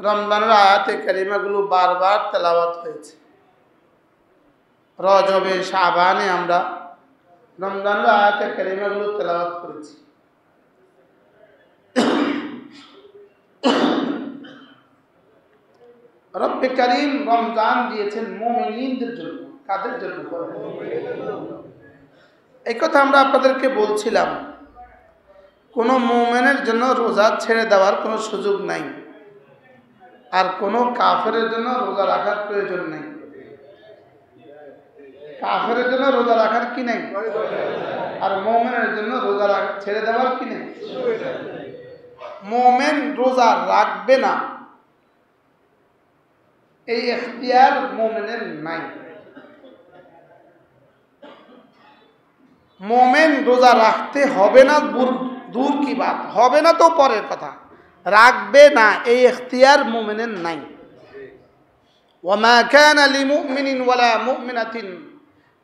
রমজানের আয়াতে কারিমাগুলো বারবার তেলাওয়াত হয়েছে। রজবে শাবানে আমরা রমজানের আয়াতে কারিমাগুলো তেলাওয়াত করেছি। রব্বে কারীম রমজান দিয়েছেন মুমিনদের জন্য। কাদের জন্য? এই কথা আমরা আপনাদেরকে বলছিলাম, কোনো মুমিনের জন্য রোজা ছেড়ে দেওয়ার কোনো সুযোগ নাই, আর কোনো কাফেরের জন্য রোজা রাখার প্রয়োজন নেই। কাফেরের জন্য রোজা রাখার কি নেই, আর মুমিনের জন্য রোজা ছেড়ে দেওয়ার কি নেই। মুমিন রোজা রাখবে না এই ইখতিয়ার মুমিনের নাই। মুমিন রোজা রাখতে হবে না, দূর কি বাত, হবে না তো পরের কথা, রাখবে না এই ইখতিয়ার মুমিনের নাই। ওয়ামা কানা লিমুমিনিন ওয়ালা মুমিনাতিন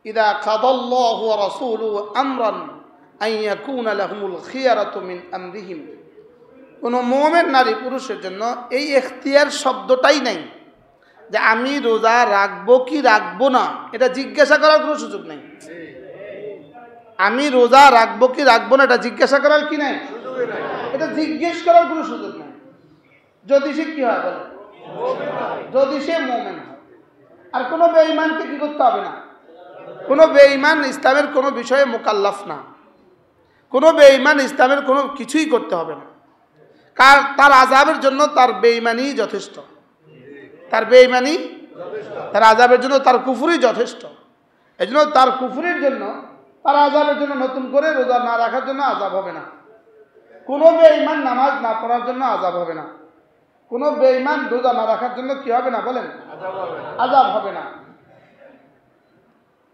ইযা কাদাল্লাহু ওয়া রাসূলুহু আমরান আন ইয়াকুনা লাহুমুল খিয়ারাতু মিন আমরিহিম। কোনো মুমিন নারী পুরুষের জন্য এই ইখতিয়ার শব্দটাই নাই যে আমি রোজা রাখবো কি রাখবো না, এটা জিজ্ঞাসা করার কোনো সুযোগ নেই। আমি রোজা রাখবো কি রাখবো না এটা জিজ্ঞাসা করার কি নাই, এটা জিজ্ঞেস করার কোনো সুযোগ নেই। যদি সে কি হয় বলে, যদি সে মুমিন হয়। আর কোনো বেঈমানকে কি করতে হবে না, কোনো বেঈমান ইসলামের কোনো বিষয়ে মুকাল্লাফ না, কোনো বেঈমান ইসলামের কোনো কিছুই করতে হবে না। কার তার আযাবের জন্য তার বেঈমানই যথেষ্ট, তার বেঈমানি তার আযাবের জন্য তার কুফরই যথেষ্ট। এই জন্য তার কুফরির জন্য তার আযাবের জন্য নতুন করে রোজা না রাখার জন্য আযাব হবে না। কোনো বেঈমান নামাজ না পড়ার জন্য আযাব হবে না, কোনো বেঈমান রোজা না রাখার জন্য কি হবে না বলেন, আযাব হবে না।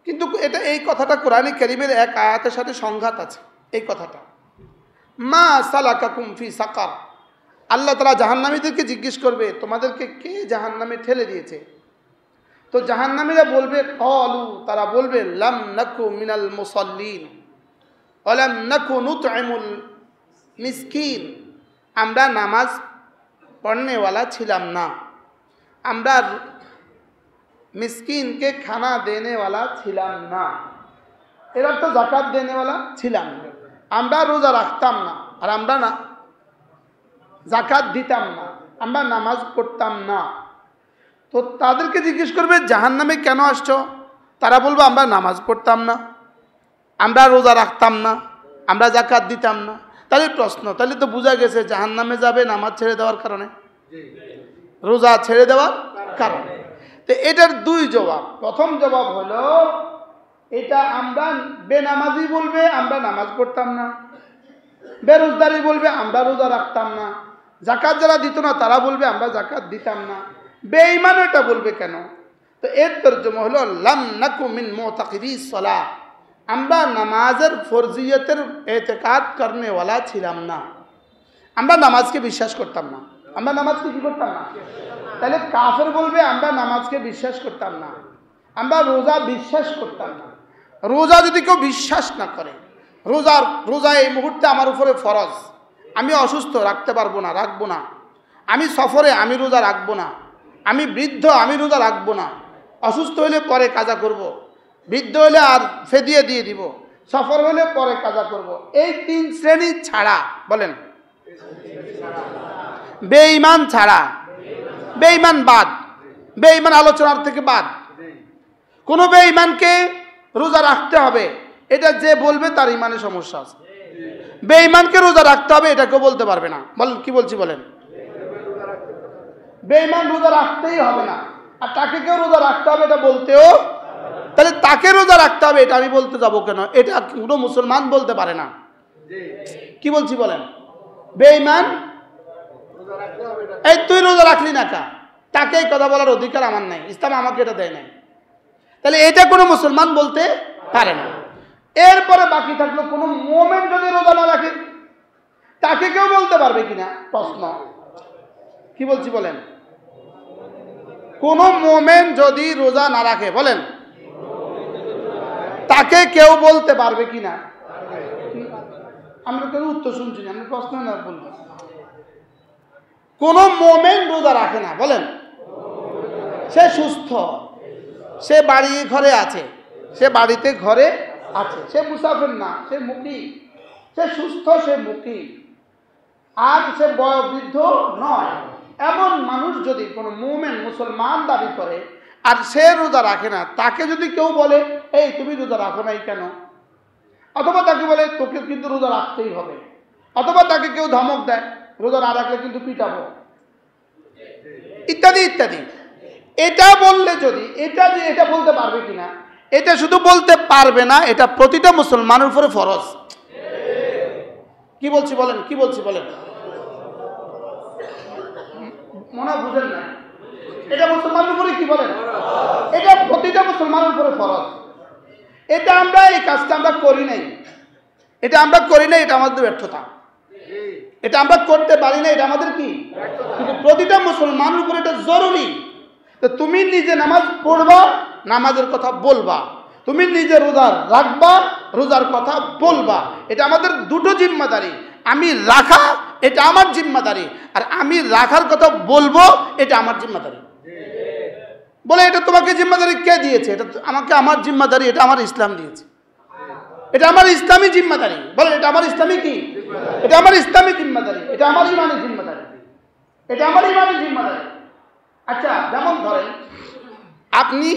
কিন্তু এটা এই কথাটা কোরআনে কারীমের এক আয়াতের সাথে সংঘাত আছে। এই কথাটা মা সালাকাকুম ফি সাকার, আল্লাহ তাআলা জাহান্নামীদেরকে জিজ্ঞেস করবে তোমাদেরকে কে জাহান্নামে ঠেলে দিয়েছে। তো জাহান্নামীরা বলবে ক্বালু, তারা বলবে লাম নাকু মিনাল মুসাল্লিন ওয়া লাম নাকু নুতঈমুল মিসকিন, আমরা নামাজ পড়নেওয়ালা ছিলাম না, আমরা মিসকিনকে খানা দেনেওয়ালা ছিলাম না, এর অর্থ যাকাত দেনেওয়ালা ছিলাম না, আমরা রোজা রাখতাম না, আর আমরা না যাকাত দিতাম না, আমরা নামাজ পড়তাম না। তো তাদেরকে জিজ্ঞেস করবে জাহান্নামে কেন আসছো, তারা বলবে আমরা নামাজ পড়তাম না, আমরা রোজা রাখতাম না, আমরা যাকাত দিতাম না। তাহলে প্রশ্ন, তাহলে তো বোঝা গেছে জাহান্নামে যাবে নামাজ ছেড়ে দেওয়ার কারণে, রোজা ছেড়ে দেওয়ার কারণে। তো এটার দুই জবাব। প্রথম জবাব হলো এটা আমরা বেনামাজি বলবে আমরা নামাজ পড়তাম না, বেরোজগারি বলবে আমরা রোজা রাখতাম না, যাকাত যারা দিত না তারা বলবে আমরা যাকাত দিতাম না, বেঈমান এটা বলবে কেন? তো এর তরজমা হলো লাম নাকু মিন মুতাকিদিস সালাহ, আমরা নামাজের ফরজিয়তের এতেকাদ করনেওয়ালা ছিলাম না, আমরা নামাজকে বিশ্বাস করতাম না, আমরা নামাজকে কি করতাম না। তাহলে কাফের বলবে আমরা নামাজকে বিশ্বাস করতাম না, আমরা রোজা বিশ্বাস করতাম না। রোজা যদি কেউ বিশ্বাস না করে, রোজা এই মুহূর্তে আমার উপরে ফরজ, আমি অসুস্থ রাখতে পারবো না, রাখবো না, আমি সফরে আমি রোজা রাখবো না, আমি বৃদ্ধ আমি রোজা রাখবো না, অসুস্থ হলে পরে কাজা করব, বৃদ্ধ হলে আর ফেদিয়ে দিয়ে দিব, সফর হলে পরে কাজা করব, এই তিন শ্রেণী ছাড়া বলেন, বেঈমান ছাড়া, বেঈমান বাদ, বেঈমান আলোচনার থেকে বাদ। কোনো বেঈমানকে রোজা রাখতে হবে এটা যে বলবে তার ইমানে সমস্যা আছে। বেঈমানকে রোজা রাখতে হবে এটা কেউ বলতে পারবে না। বলেন কি বলছি বলেন, বেঈমান রোজা রাখতেই হবে না, আর তাকে কেউ রোজা রাখতে হবে এটা বলতেও, তাহলে তাকে রোজা রাখতে হবে এটা আমি বলতে যাবো কেন? এটা কোনো মুসলমান বলতে পারে না। কি বলছি বলেন, বেঈমান এই তুই রোজা রাখলি না কা, তাকে এই কথা বলার অধিকার আমার নাই, ইসলাম আমাকে এটা দেয় নাই, তাহলে এটা কোনো মুসলমান বলতে পারে না। এরপরে বাকি থাকলো কোনো মুমিন যদি রোজা না রাখে তাকে কেউ বলতে পারবে কিনা প্রশ্ন। কি বলছি বলেন, কোন মুমিন যদি রোজা না রাখে বলেন তাকে কেউ বলতে পারবে কিনা? আমরা কেউ উত্তর শুনছি না, আমরা প্রশ্ন না বলবো। কোন মোমেন রোজা রাখে না, বলেন। সে সুস্থ, সে বাড়ি ঘরে আছে, সে বাড়িতে ঘরে আছে, সে মুসাফির না, সে মুকিম, সে সুস্থ, সে মুকিম, আর সে বয়োবৃদ্ধ নয়। এমন মানুষ যদি কোনো মুমিন মুসলমান দাবি করে আর সে রোজা রাখে না, তাকে যদি কেউ বলে এই তুমি রোজা রাখো নাই কেন, অথবা তাকে বলে তোকে কিন্তু রোজা রাখতেই হবে, অথবা তাকে কেউ ধমক দেয় রোজা না রাখলে কিন্তু পিটাবো, ইত্যাদি ইত্যাদি, এটা বললে যদি এটা বলতে পারবে কিনা, এটা শুধু বলতে পারবে না, এটা প্রতিটা মুসলমানের উপরে ফরজ। কি বলছি বলেন, কি বলছি বলেন, মনে বুঝেন না? এটা মুসলমানের উপরে কি বলেন, এটা প্রতিটা মুসলমানের উপরে ফরজ। এটা আমরা এই কাজটা আমরা করি নাই, এটা আমরা করি নাই, এটা আমাদের ব্যর্থতা। এটা আমরা করতে পারি না, এটা আমাদের কি, কিন্তু প্রতিটা মুসলমানের উপরে এটা জরুরি। তো তুমি নিজে নামাজ পড়বা, নামাজের কথা বলবা, তুমি নিজে রোজা রাখবা, রোজার কথা বলবা, এটা আমাদের দুটো জিম্মাদারি। আমি রাখা এটা আমার জিম্মাদারি, আর আমি রাখার কথা বলবো এটা আমার জিম্মাদারি। বলে এটা তোমাকে জিম্মাদারি কে দিয়েছে? এটা আমাকে আমার জিম্মাদারি, এটা আমার ইসলাম দিয়েছে, এটা আমার ইসলামী জিম্মাদারি। বলে এটা আমার ইসলামী কি, এটা আমার ইসলামী জিম্মাদারি, এটা আমার ইমানি জিম্মাদারি, এটা আমার ইমানি জিম্মাদারি। আচ্ছা, যেমন ধরেন আপনি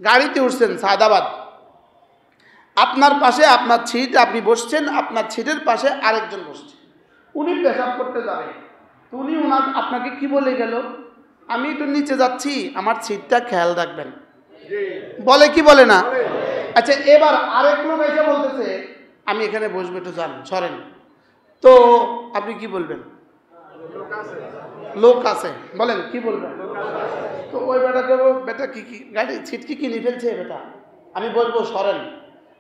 গাড়িতে উঠছেন সায়দাবাদ, আপনার পাশে আপনার সিট, আপনি বসছেন, আপনার সিটের পাশে আরেকজন বসছে, উনি পেশাব করতে যাবে, তো উনি আপনাকে কি বলে গেল, আমি একটু নিচে যাচ্ছি, আমার সিটটা খেয়াল রাখবেন, বলে কি বলে না? আচ্ছা, এবার আরেক লোক এসে বলতেছে আমি এখানে বসবো, একটু যান, সরেন, তো আপনি কি বলবেন? লোক আছে, বলেন কি বলবেন? তো ওই বেটাকে, বেটা কি কি গাড়ি সিট কি কিনে ফেলছে বেটা, আমি বলবো সরেন,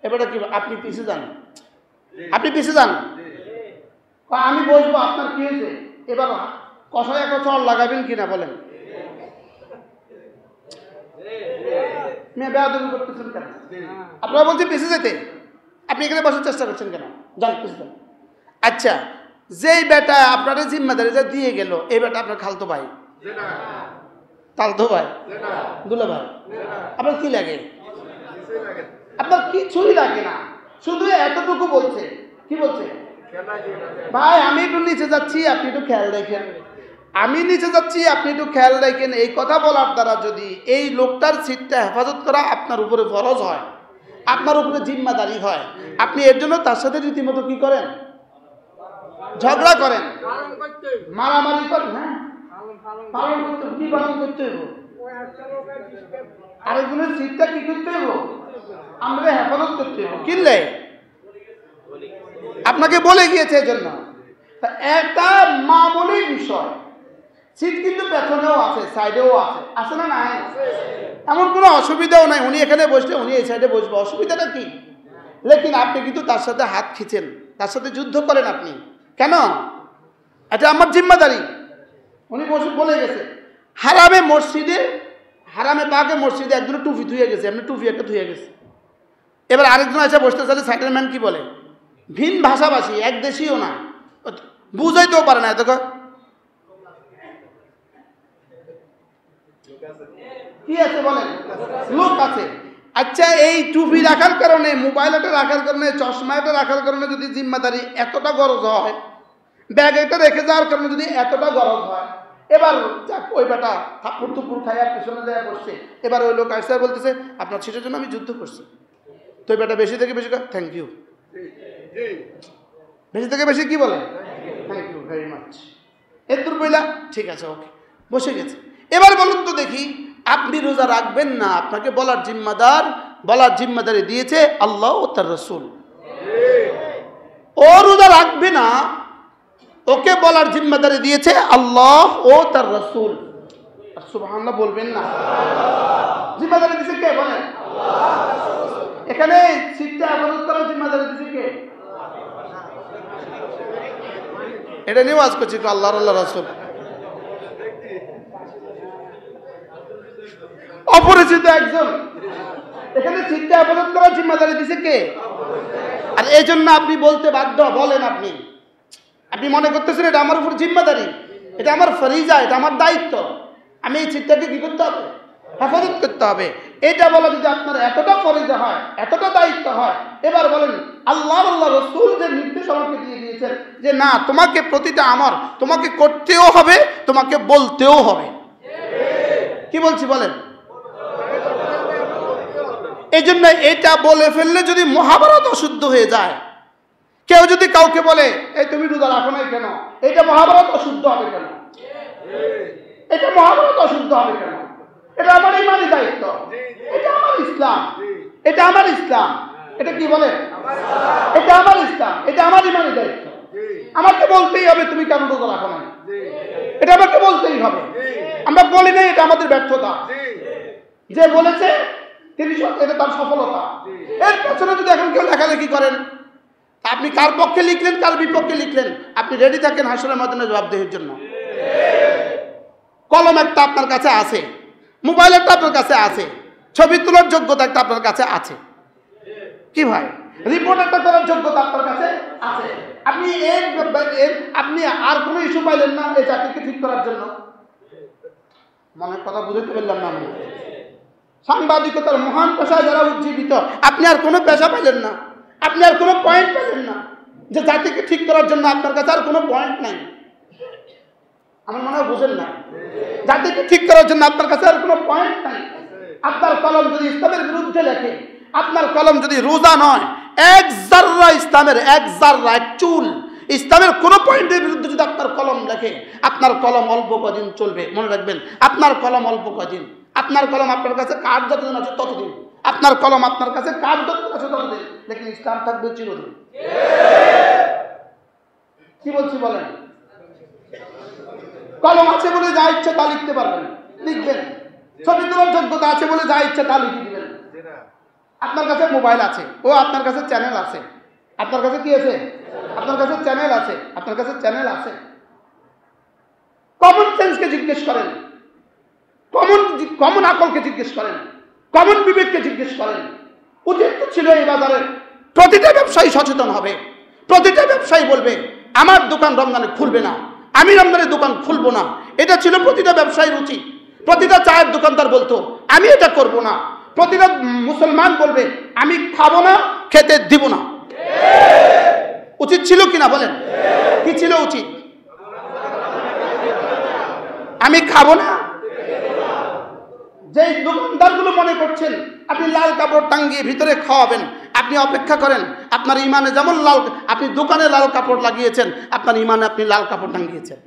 এবারে কি আপনি পিছিয়ে যান, আপনি পিছিয়ে যান, আমি বসবো, আপনার কি হয়েছে? এবার কষায় একটা চড় লাগাবেন কিনা বলেন? বেয়াদবি করতেছেন কেন? আপনারা বলছেন পিছিয়ে যেতে, আপনি এখানে বসার চেষ্টা করছেন কেন? যান পিছিয়ে যান। আচ্ছা, যেই বেটা আপনার জিম্মাদারি যা দিয়ে গেল, এই বেটা আপনার খালতো ভাই, তালতো ভাই, দুলা ভাই, আপনার কি লাগে? আপনার কিছুই লাগে না, শুধু এতটুকু বলছে, কি বলছে? ভাই আমি একটু নিচে যাচ্ছি, আপনি একটু খেয়াল রাখেন, আমি নিচে যাচ্ছি, আপনি একটু খেয়াল রাখেন। এই কথা বলার দ্বারা যদি এই লোকটার সিটটা হেফাজত করা আপনার উপরে ফরজ হয়, আপনার উপরে জিম্মাদারি হয়, আপনি এর জন্য তার সাথে রীতিমতো কি করেন? ঝগড়া করেন, মারামারি করেন। হ্যাঁ, পালন করতে, কি পালন করতে হইব? আরেকজনের সিটটা কি করতে হইব? আমরা হেফাজত করতে হইব, কিনলে আপনাকে বলে গিয়েছে এজন্য। একটা মামুলি বিষয়, সিট কিন্তু পেছনেও আছে, সাইডেও আছে, আছে না নাই? এমন কোনো অসুবিধাও নাই, উনি এখানে বসলে উনি এই সাইডে বসবে, অসুবিধাটা কি? লেকিন আপনি কিন্তু তার সাথে হাত খিচেন, তার সাথে যুদ্ধ করেন আপনি কেন? এটা আমার জিম্মাদারি। উনি বলে গেছে হারামে মসজিদে, হারামে পাকে মসজিদে একজনের টুপি ধুয়ে গেছে, এমনি টুপি একটা ধুয়ে গেছে, এবার আরেকজন এসে বসতে চাইলে সাইডের ম্যান কি বলে? ভিন ভাষাভাষী, এক দেশীয় না, বুঝাইতেও পারে না, দেখো কি আছে বলেন, লোক আছে। আচ্ছা, এই টুপি রাখার কারণে, মোবাইলটা রাখার কারণে, চশমাটা রাখার কারণে যদি জিম্মাদারি এতটা গরজ হয়, ব্যাগ এটা রেখে যাওয়ার কারণে যদি এতটা গরজ হয়, এবার ওই বেটা থাপ্পড় টুপুর খাইয়া পিছনে যায় বসছে, এবার ওই লোক আসছে বলতেছে আপনার সিটের জন্য আমি যুদ্ধ করছি, তো ওই বেটা বেশি থেকে বেশি থ্যাংক ইউ, বেশি থেকে বেশি কি বলে? থ্যাংক ইউ ভেরি মাচ, এর দূর বইলা ঠিক আছে, ওকে, বসে গেছে। এবার বলুন তো দেখি, আপনি রোজা রাখবেন না, আপনাকে বলার জিম্মাদারি দিয়েছে আল্লাহ ও তার রসুল। ও রোজা রাখবে না, ওকে বলার জিম্মাদারি দিয়েছে আল্লাহ ও তার রসুল। সুবহানাল্লাহ বলবেন না? জিম্মাদারি দিয়েছে কে বলেন? এখানে সিটটা হেফাজত করার জিম্মাদারি দিয়েছে কে? এটা নিয়ে ওয়াজ করছি, আল্লাহ আল্লাহ রসুল। অপরিচিত একজন এখানে সিটটা হেফাজত করার জিম্মাদারি দিয়েছে কে? আর এই জন্য আপনি বলতে বাধ্য, বলেন আপনি মনে করতেছেন এটা আমার উপর জিম্মাদারি, এটা আমার ফরিজা, এটা আমার দায়িত্ব। আমি এই চিন্তাকে কি করতে হবে? হেফাজত করতে হবে। এটা বলা যদি আপনার এতটা ফরিজা হয়, এতটা দায়িত্ব হয়, এবার বলেন আল্লাহ রসুল যে নির্দেশ আমাকে দিয়ে দিয়েছেন যে না, তোমাকে প্রতিটা আমল তোমাকে করতেও হবে, তোমাকে বলতেও হবে। কি বলছি বলেন? এই জন্য এটা বলে ফেললে যদি মহাভারত অশুদ্ধ হয়ে যায়, কেউ যদি কাউকে বলে এই তুমি রোজা রাখো নাই কেন, এটা মহাভারত অশুদ্ধ হবে কেন? এটা মহাভারত অশুদ্ধ হবে কেন? এটা আমার ইমানি দায়িত্ব, এটা আমার ইসলাম, এটা আমার ইসলাম। এটা কি বলে? এটা আমার ইসলাম, এটা আমার ইমানি দায়িত্ব। আমাকে বলতেই হবে তুমি কেন রোজা রাখো নাই, এটা আমাকে বলতেই হবে। আমরা বলি নাই, এটা আমাদের ব্যর্থতা। যে বলেছে তিনি, এটা তার সফলতা। এর পেছনে যদি এখন কেউ লেখালেখি করেন, আপনি কার পক্ষে লিখলেন, কার বিপক্ষে লিখলেন, আপনি রেডি থাকেন হাসরের ময়দানে জবাবদিহির জন্য। কলম একটা আপনার কাছে আছে, মোবাইল একটা আপনার কাছে আছে, ছবি তোলার যোগ্যতা একটা আপনার কাছে আছে, কি ভাই, রিপোর্ট একটা করার যোগ্যতা আপনার কাছে আছে। আপনি আপনি আর কোনো ইস্যু পাইলেন না এই জাতিকে ঠিক করার জন্য? মনের কথা বুঝতে পারলাম না আমি। সাংবাদিকতার মহান পেশায় যারা উজ্জীবিত, আপনি আর কোনো পেশা পাইলেন না, আপনি আর কোনো পয়েন্ট পেলেন না যে জাতিকে ঠিক করার জন্য আপনার কাছে আর কোনো পয়েন্ট নাই। আমার মনে হয় বুঝেন না, জাতিকে ঠিক করার জন্য আপনার কাছে আর কোনো পয়েন্ট নাই। আপনার কলম যদি ইসলামের বিরুদ্ধে লেখে, আপনার কলম যদি রোজা নয়, এক জাররা ইসলামের, এক জাররা, এক চুল ইসলামের কোন পয়েন্টের বিরুদ্ধে যদি আপনার কলম লেখে, আপনার কলম অল্প কদিন চলবে। মনে রাখবেন, আপনার কলম অল্প কদিন। আপনার কলম আপনার কাছে কাঠ যতদিন আছে ততদিন, আপনার কলম আপনার কাছে কাঠ যতদিন আছে ততদিন, লেকিন ইসলাম থাকবে চিরদিন। কি বলছি বলেন? কলম আছে বলে যা ইচ্ছে তা লিখতে পারবেন, লিখবেন। ছবি তোলার যোগ্যতা আছে বলে যা ইচ্ছে তা লিখে দিবেন। আপনার কাছে মোবাইল আছে, ও আপনার কাছে চ্যানেল আছে। আপনার কাছে কি আছে? আপনার কাছে চ্যানেল আছে, আপনার কাছে চ্যানেল আছে। কমন সেন্সকে জিজ্ঞেস করেন, কমন আকলকে জিজ্ঞেস করেন, কমন বিবেককে জিজ্ঞেস করেন। উচিত ছিল এই বাজারের প্রতিটা ব্যবসায়ী সচেতন হবে, প্রতিটা ব্যবসায়ী বলবে আমার দোকান রমজানে খুলবে না, আমি রমজানের দোকান খুলবো না। এটা ছিল প্রতিটা ব্যবসায়ীর উচিত। প্রতিটা চায়ের দোকানদার বলতো আমি এটা করব না। প্রতিটা মুসলমান বলবে আমি খাবো না, খেতে দিব না। উচিত ছিল কিনা বলেন? কি ছিল উচিত? আমি খাবো না। যে দোকানদারগুলো মনে করছেন আপনি লাল কাপড় টাঙ্গিয়ে ভিতরে খাওয়াবেন, আপনি অপেক্ষা করেন। আপনার ইমানে যেমন লাল, আপনি দোকানে লাল কাপড় লাগিয়েছেন, আপনার ইমানে আপনি লাল কাপড় টাঙ্গিয়েছেন।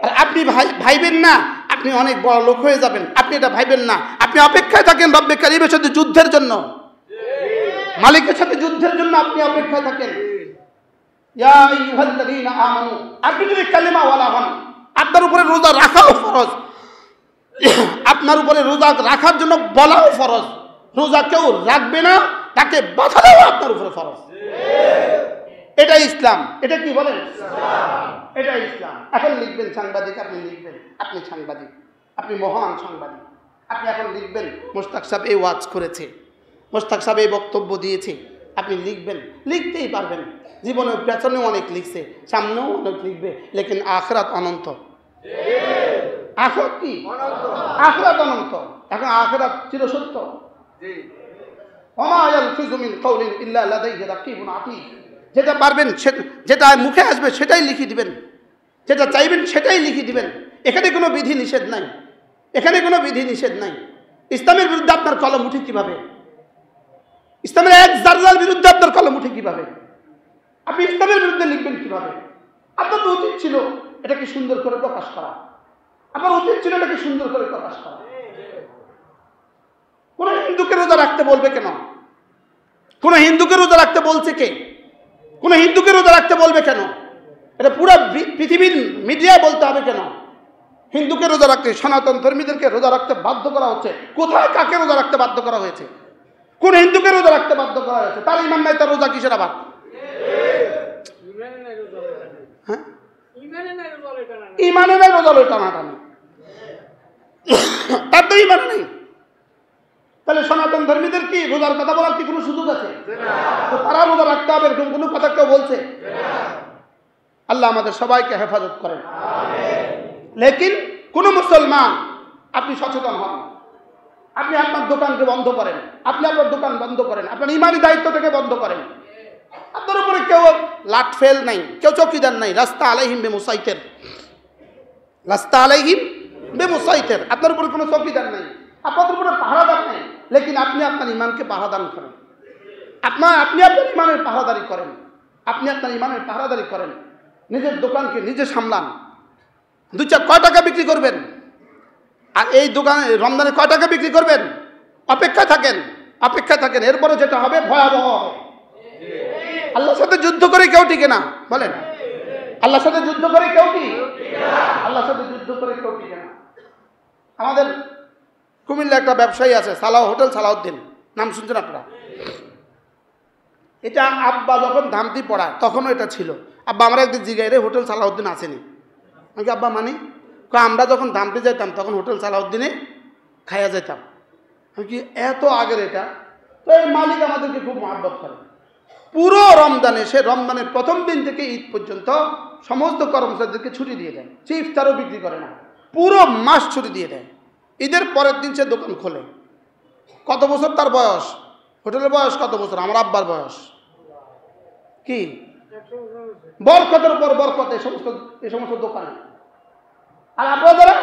আর আপনি ভাইবেন না আপনি অনেক বড় লোক হয়ে যাবেন, আপনি এটা ভাইবেন না। আপনি অপেক্ষায় থাকেন রব্বে কারীমের সাথে যুদ্ধের জন্য, মালিকের সাথে যুদ্ধের জন্য আপনি অপেক্ষায় থাকেন। ইয়া আইয়ুহাল্লাযীনা আমানু, আপনি যদি কালিমা ওয়ালা হন, আপনার উপরে রোজা রাখাও ফরজ, আপনার উপরে রোজা রাখার জন্য বলাও ফরজ। রোজা কেউ রাখবে না তাকে বাধা দেওয়া আপনার উপরে ফরজ। এটাই ইসলাম। এটা কি বলেন? এটা ইসলাম। এখন লিখবেন সাংবাদিক, আপনি লিখবেন আপনি সাংবাদিক, আপনি মহান সাংবাদিক। আপনি এখন লিখবেন মোশতাক সাহেব এই ওয়াজ করেছে, মোশতাক সাহেব এই বক্তব্য দিয়েছে। আপনি লিখবেন, লিখতেই পারবেন। জীবনের পেছনেও অনেক লিখছে, সামনেও অনেক লিখবে, লেকিন আখিরাত অনন্ত। আখিরাত কি? আখিরাত অনন্ত। এখন আখিরাত চিরসত্য। ওমা ইয়ালফিযু মিন কাওলিন ইল্লা লাদাইহি রাকীবুন আতীদ। যেটা পারবেন, যেটা মুখে আসবে সেটাই লিখে দিবেন, যেটা চাইবেন সেটাই লিখে দিবেন। এখানে কোনো বিধি নিষেধ নাই, এখানে কোনো বিধি নিষেধ নাই। ইসলামের বিরুদ্ধে আপনার কলম উঠে কিভাবে? ইসলামের এক জাররার বিরুদ্ধে আপনার কলম উঠে কিভাবে? আপনি ইসলামের বিরুদ্ধে লিখবেন কিভাবে? আপনার তো উচিত ছিল এটাকে সুন্দর করে প্রকাশ করা, আপনার উচিত ছিল এটাকে সুন্দর করে প্রকাশ করা। কোন হিন্দুকে রোজা রাখতে বলবে কেন? কোন হিন্দুকে রোজা রাখতে বলছে কে? কোন হিন্দুকে রোজা রাখতে বলবে কেন? এটা পুরো পৃথিবীর মিডিয়ায় বলতে হবে কেন? হিন্দুকে রোজা রাখতে, সনাতন ধর্মীদেরকে রোজা রাখতে বাধ্য করা হচ্ছে। কোথায় কাকে রোজা রাখতে বাধ্য করা হয়েছে? কোন হিন্দুকে রোজা রাখতে বাধ্য করা হয়েছে? তার ইমান নাই, তার রোজা কিসের আবার? হ্যাঁ, ইমানে নাই, রোজা লই টানাটানি, তার তো ইমানে নেই। তাহলে সনাতন ধর্মীদের কি রোজার কথা বলার কি কোনো সুযোগ আছে? তারা রোজা রাখতে হবে এরকম কোনো কথা কেউ বলছে? আল্লাহ আমাদের সবাইকে হেফাজত করেন। লেকিন কোন মুসলমান আপনি সচেতন হন, আপনি আপনার দোকানকে বন্ধ করেন, আপনি আপনার দোকান বন্ধ করেন, আপনার ইমানি দায়িত্বটাকে বন্ধ করেন। আপনার উপরে কেউ লাট ফেল নাই, কেউ চৌকিদার নাই। রাস্তা আলাইহিম বেমুসাইতের, রাস্তা আলাইহিম বেমুসাইতের, আপনার উপরে কোনো চৌকিদার নাই, আপনার উপরে পাহারাদার নেই। লেকিন আপনি আপনার ইমানকে পাহারাদান করেন, আপনি আপনার ইমানের পাহারাদারি করেন, আপনি আপনার ইমানের পাহারাদারি করেন। নিজের দোকানকে নিজে সামলান। দুই চার কয় টাকা বিক্রি করবেন, আর এই দোকানে রমজানে কয় টাকা বিক্রি করবেন, অপেক্ষায় থাকেন, অপেক্ষায় থাকেন। এরপরে যেটা হবে ভয়াবহ হবে। আল্লাহর সাথে যুদ্ধ করে কেউ টিকে না, বলেন আল্লাহর সাথে যুদ্ধ করে কেউ কি, আল্লাহর সাথে যুদ্ধ করে কেউ টিকে না। আমাদের কুমিল্লা একটা ব্যবসায়ী আছে, হোটেল সালাউদ্দিন, নাম শুনছেন আপনারা? এটা আব্বা যখন ধামতি পড়ায় তখনও এটা ছিল। আব্বা আমরা একদিন জিগাই রে হোটেল সালাউদ্দিন আসেনি। আমি আব্বা মানে আমরা যখন ধামতি যাইতাম তখন হোটেল সালাউদ্দিনে খাইয়া যেতাম। আমি কি এত আগের এটা? তো এই মালিক আমাদেরকে খুব মহব্বত করে। পুরো রমজানে, সে রমজানের প্রথম দিন থেকে ঈদ পর্যন্ত সমস্ত কর্মচারীদেরকে ছুটি দিয়ে দেয়। সে ইফতারও বিক্রি করে না, পুরো মাস ছুটি দিয়ে দেয়। ঈদের পরের দিন সে দোকান খোলে। কত বছর তার বয়স? হোটেলের বয়স কত বছর? আমার আব্বার বয়স কি? বরকতের পর বরকত এই সমস্ত দোকানে। আর আপনারা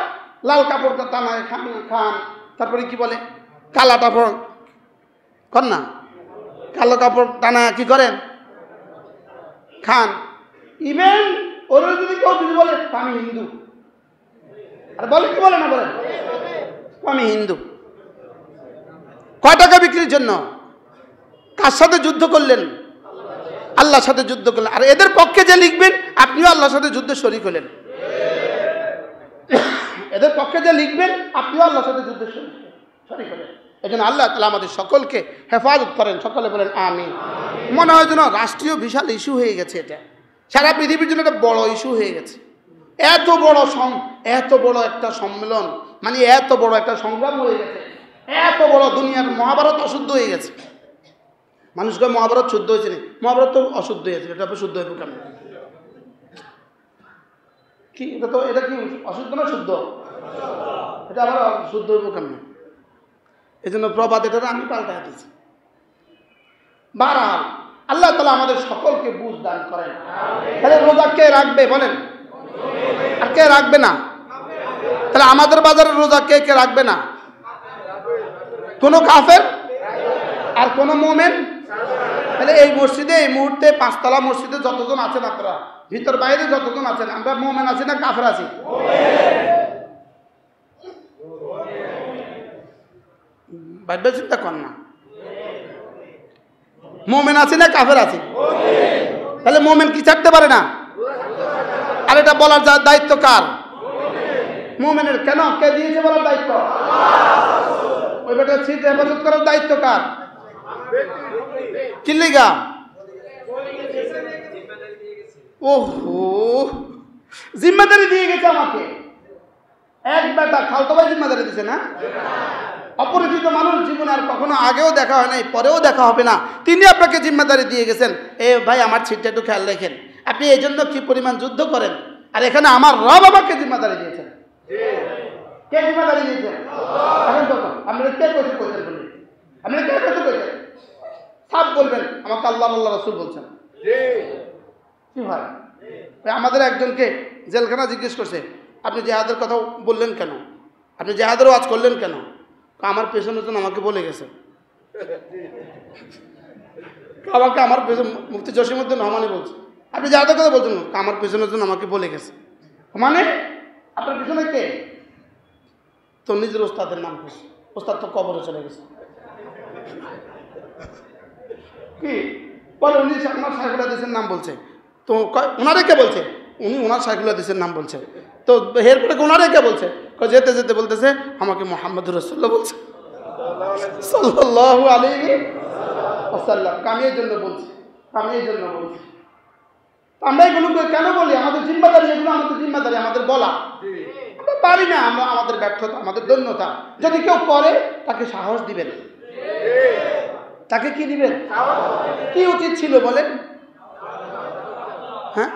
লাল কাপড়টা টানায় খান, তারপরে কি বলে কালা কাপড় কর না, কালো কাপড় টানা কি করেন, খান। ইভেন ওরা যদি কেউ যদি বলে আমি হিন্দু, আর বলে কি বলে না, বলেন আমি হিন্দু। কয় টাকা বিক্রির জন্য? কার সাথে যুদ্ধ করলেন? আল্লাহর সাথে যুদ্ধ করলেন। আর এদের পক্ষে যে লিখবেন আপনিও আল্লাহর সাথে যুদ্ধে শরীক হলেন। এদের পক্ষে যে লিখবেন আপনিও আল্লাহর সাথে যুদ্ধে শরীক হলেন। এজন্য আল্লাহ তাআলা আমাদের সকলকে হেফাজত করেন। সকলে বলেন আমিন। মনে হয় যেন রাষ্ট্রীয় বিশাল ইস্যু হয়ে গেছে, এটা সারা পৃথিবীর জন্য একটা বড় ইস্যু হয়ে গেছে। এত বড় একটা সম্মেলন, মানে এত বড় একটা সংগ্রাম হয়ে গেছে, এত বড় দুনিয়ার মহাভারত অশুদ্ধ হয়ে গেছে। মানুষকে মহাভারত শুদ্ধ হয়েছে না, মহাভারত তো অশুদ্ধ হয়েছে, এটা শুদ্ধ হইব কেমন? কি এটা কি অশুদ্ধ না শুদ্ধ? এটা আবার শুদ্ধ হইব কেমন? এই জন্য প্রবাদ এটা আমি পাল্টাই দিচ্ছি। বারহাল আল্লাহ তাআলা আমাদের সকলকে বুঝ দান করেন। তাহলে রোজা কে রাখবে বলেন? আর কে রাখবে না? তাহলে আমাদের বাজারে রোজা কে কে রাখবে না? কোন কাফের আর কোন মুমিন। তাহলে এই মসজিদে এই মুহূর্তে 5 তলা মসজিদে যতজন আছেন আপনারা, ভিতর বাইরে যতজন আছেন, আমরা মুমিন আছি না কাফের আছি? ভাববে চিন্তা কর না, মুমিন আছি না কাফের আছি? তাহলে মুমিন কি ছাড়তে পারে না? আর এটা বলার দায়িত্ব কার? মুমিনের। কেন? কে দিয়েছে বলার দায়িত্ব? ওই বেটা সিট হেফাজত করার দায়িত্ব কার? কি লিগা? ওহো, জিম্মাদারি দিয়ে গেছে আমাকে। এক বেটা খালতো ভাই জিম্মাদারি দিছে না? অপরিচিত মানুষ, জীবনে আর কখনো আগেও দেখা হয় নাই, পরেও দেখা হবে না, তিনি আপনাকে জিম্মাদারি দিয়ে গেছেন। এ ভাই আমার সিটটা একটু খেয়াল রাখেন। আপনি এই জন্য কি পরিমাণ যুদ্ধ করেন, আর এখানে আমার রব আমাকে জিম্মাদারি দিয়েছেন। কে জিম্মাদারি দিয়েছেন? এখন তখন আপনারা কে কইতে বলি, আপনারা কে কইতে সব বলবেন আমাকে আল্লাহ আল্লাহ রাসূল বলছেন। কি হয়? আমাদের একজনকে জেলখানা জিজ্ঞেস করছে, আপনি জিহাদের কথা বললেন কেন, আপনি জিহাদের ওয়াজ করলেন কেন? আমার পেছনে আমাকে বলে গেছে, আমাকে আমার পেছনে মুফতি জসিমউদ্দিন রহমানী বলছে, আপনি জিহাদের কথা বলছেন, আমার পেছনের জন্য আমাকে বলে গেছে। মানে আপনার পেছনে কে? তো নিজের ওস্তাদের নাম করছে, ওস্তাদ তো কবরে চলে গেছে। কি বলে? উনি আমার সাইফুল হাদিসের নাম বলছে। তো ওনারে কে বলছে? উনি ওনার সাইফুল হাদিসের নাম বলছে। তো এরপরে ওনারে কে বলছে? যেতে যেতে বলতেছে আমাকে মুহাম্মদুর রাসূলুল্লাহ বলছে সাল্লাল্লাহু আলাইহি ওয়াসাল্লাম। কামিয়ের জন্য বলছি, কামিয়ের জন্য বলছি। আমরা এগুলো কেন বলি? আমাদের জিম্মাদারি, এগুলো আমাদের জিম্মাদারি, আমাদের বলা। আমরা পারি না, আমরা আমাদের ব্যর্থতা, আমাদের দৈন্যতা। যদি কেউ করে তাকে সাহস দিবেন, তাকে কি দিবেন? কি উচিত ছিল বলেন? হ্যাঁ,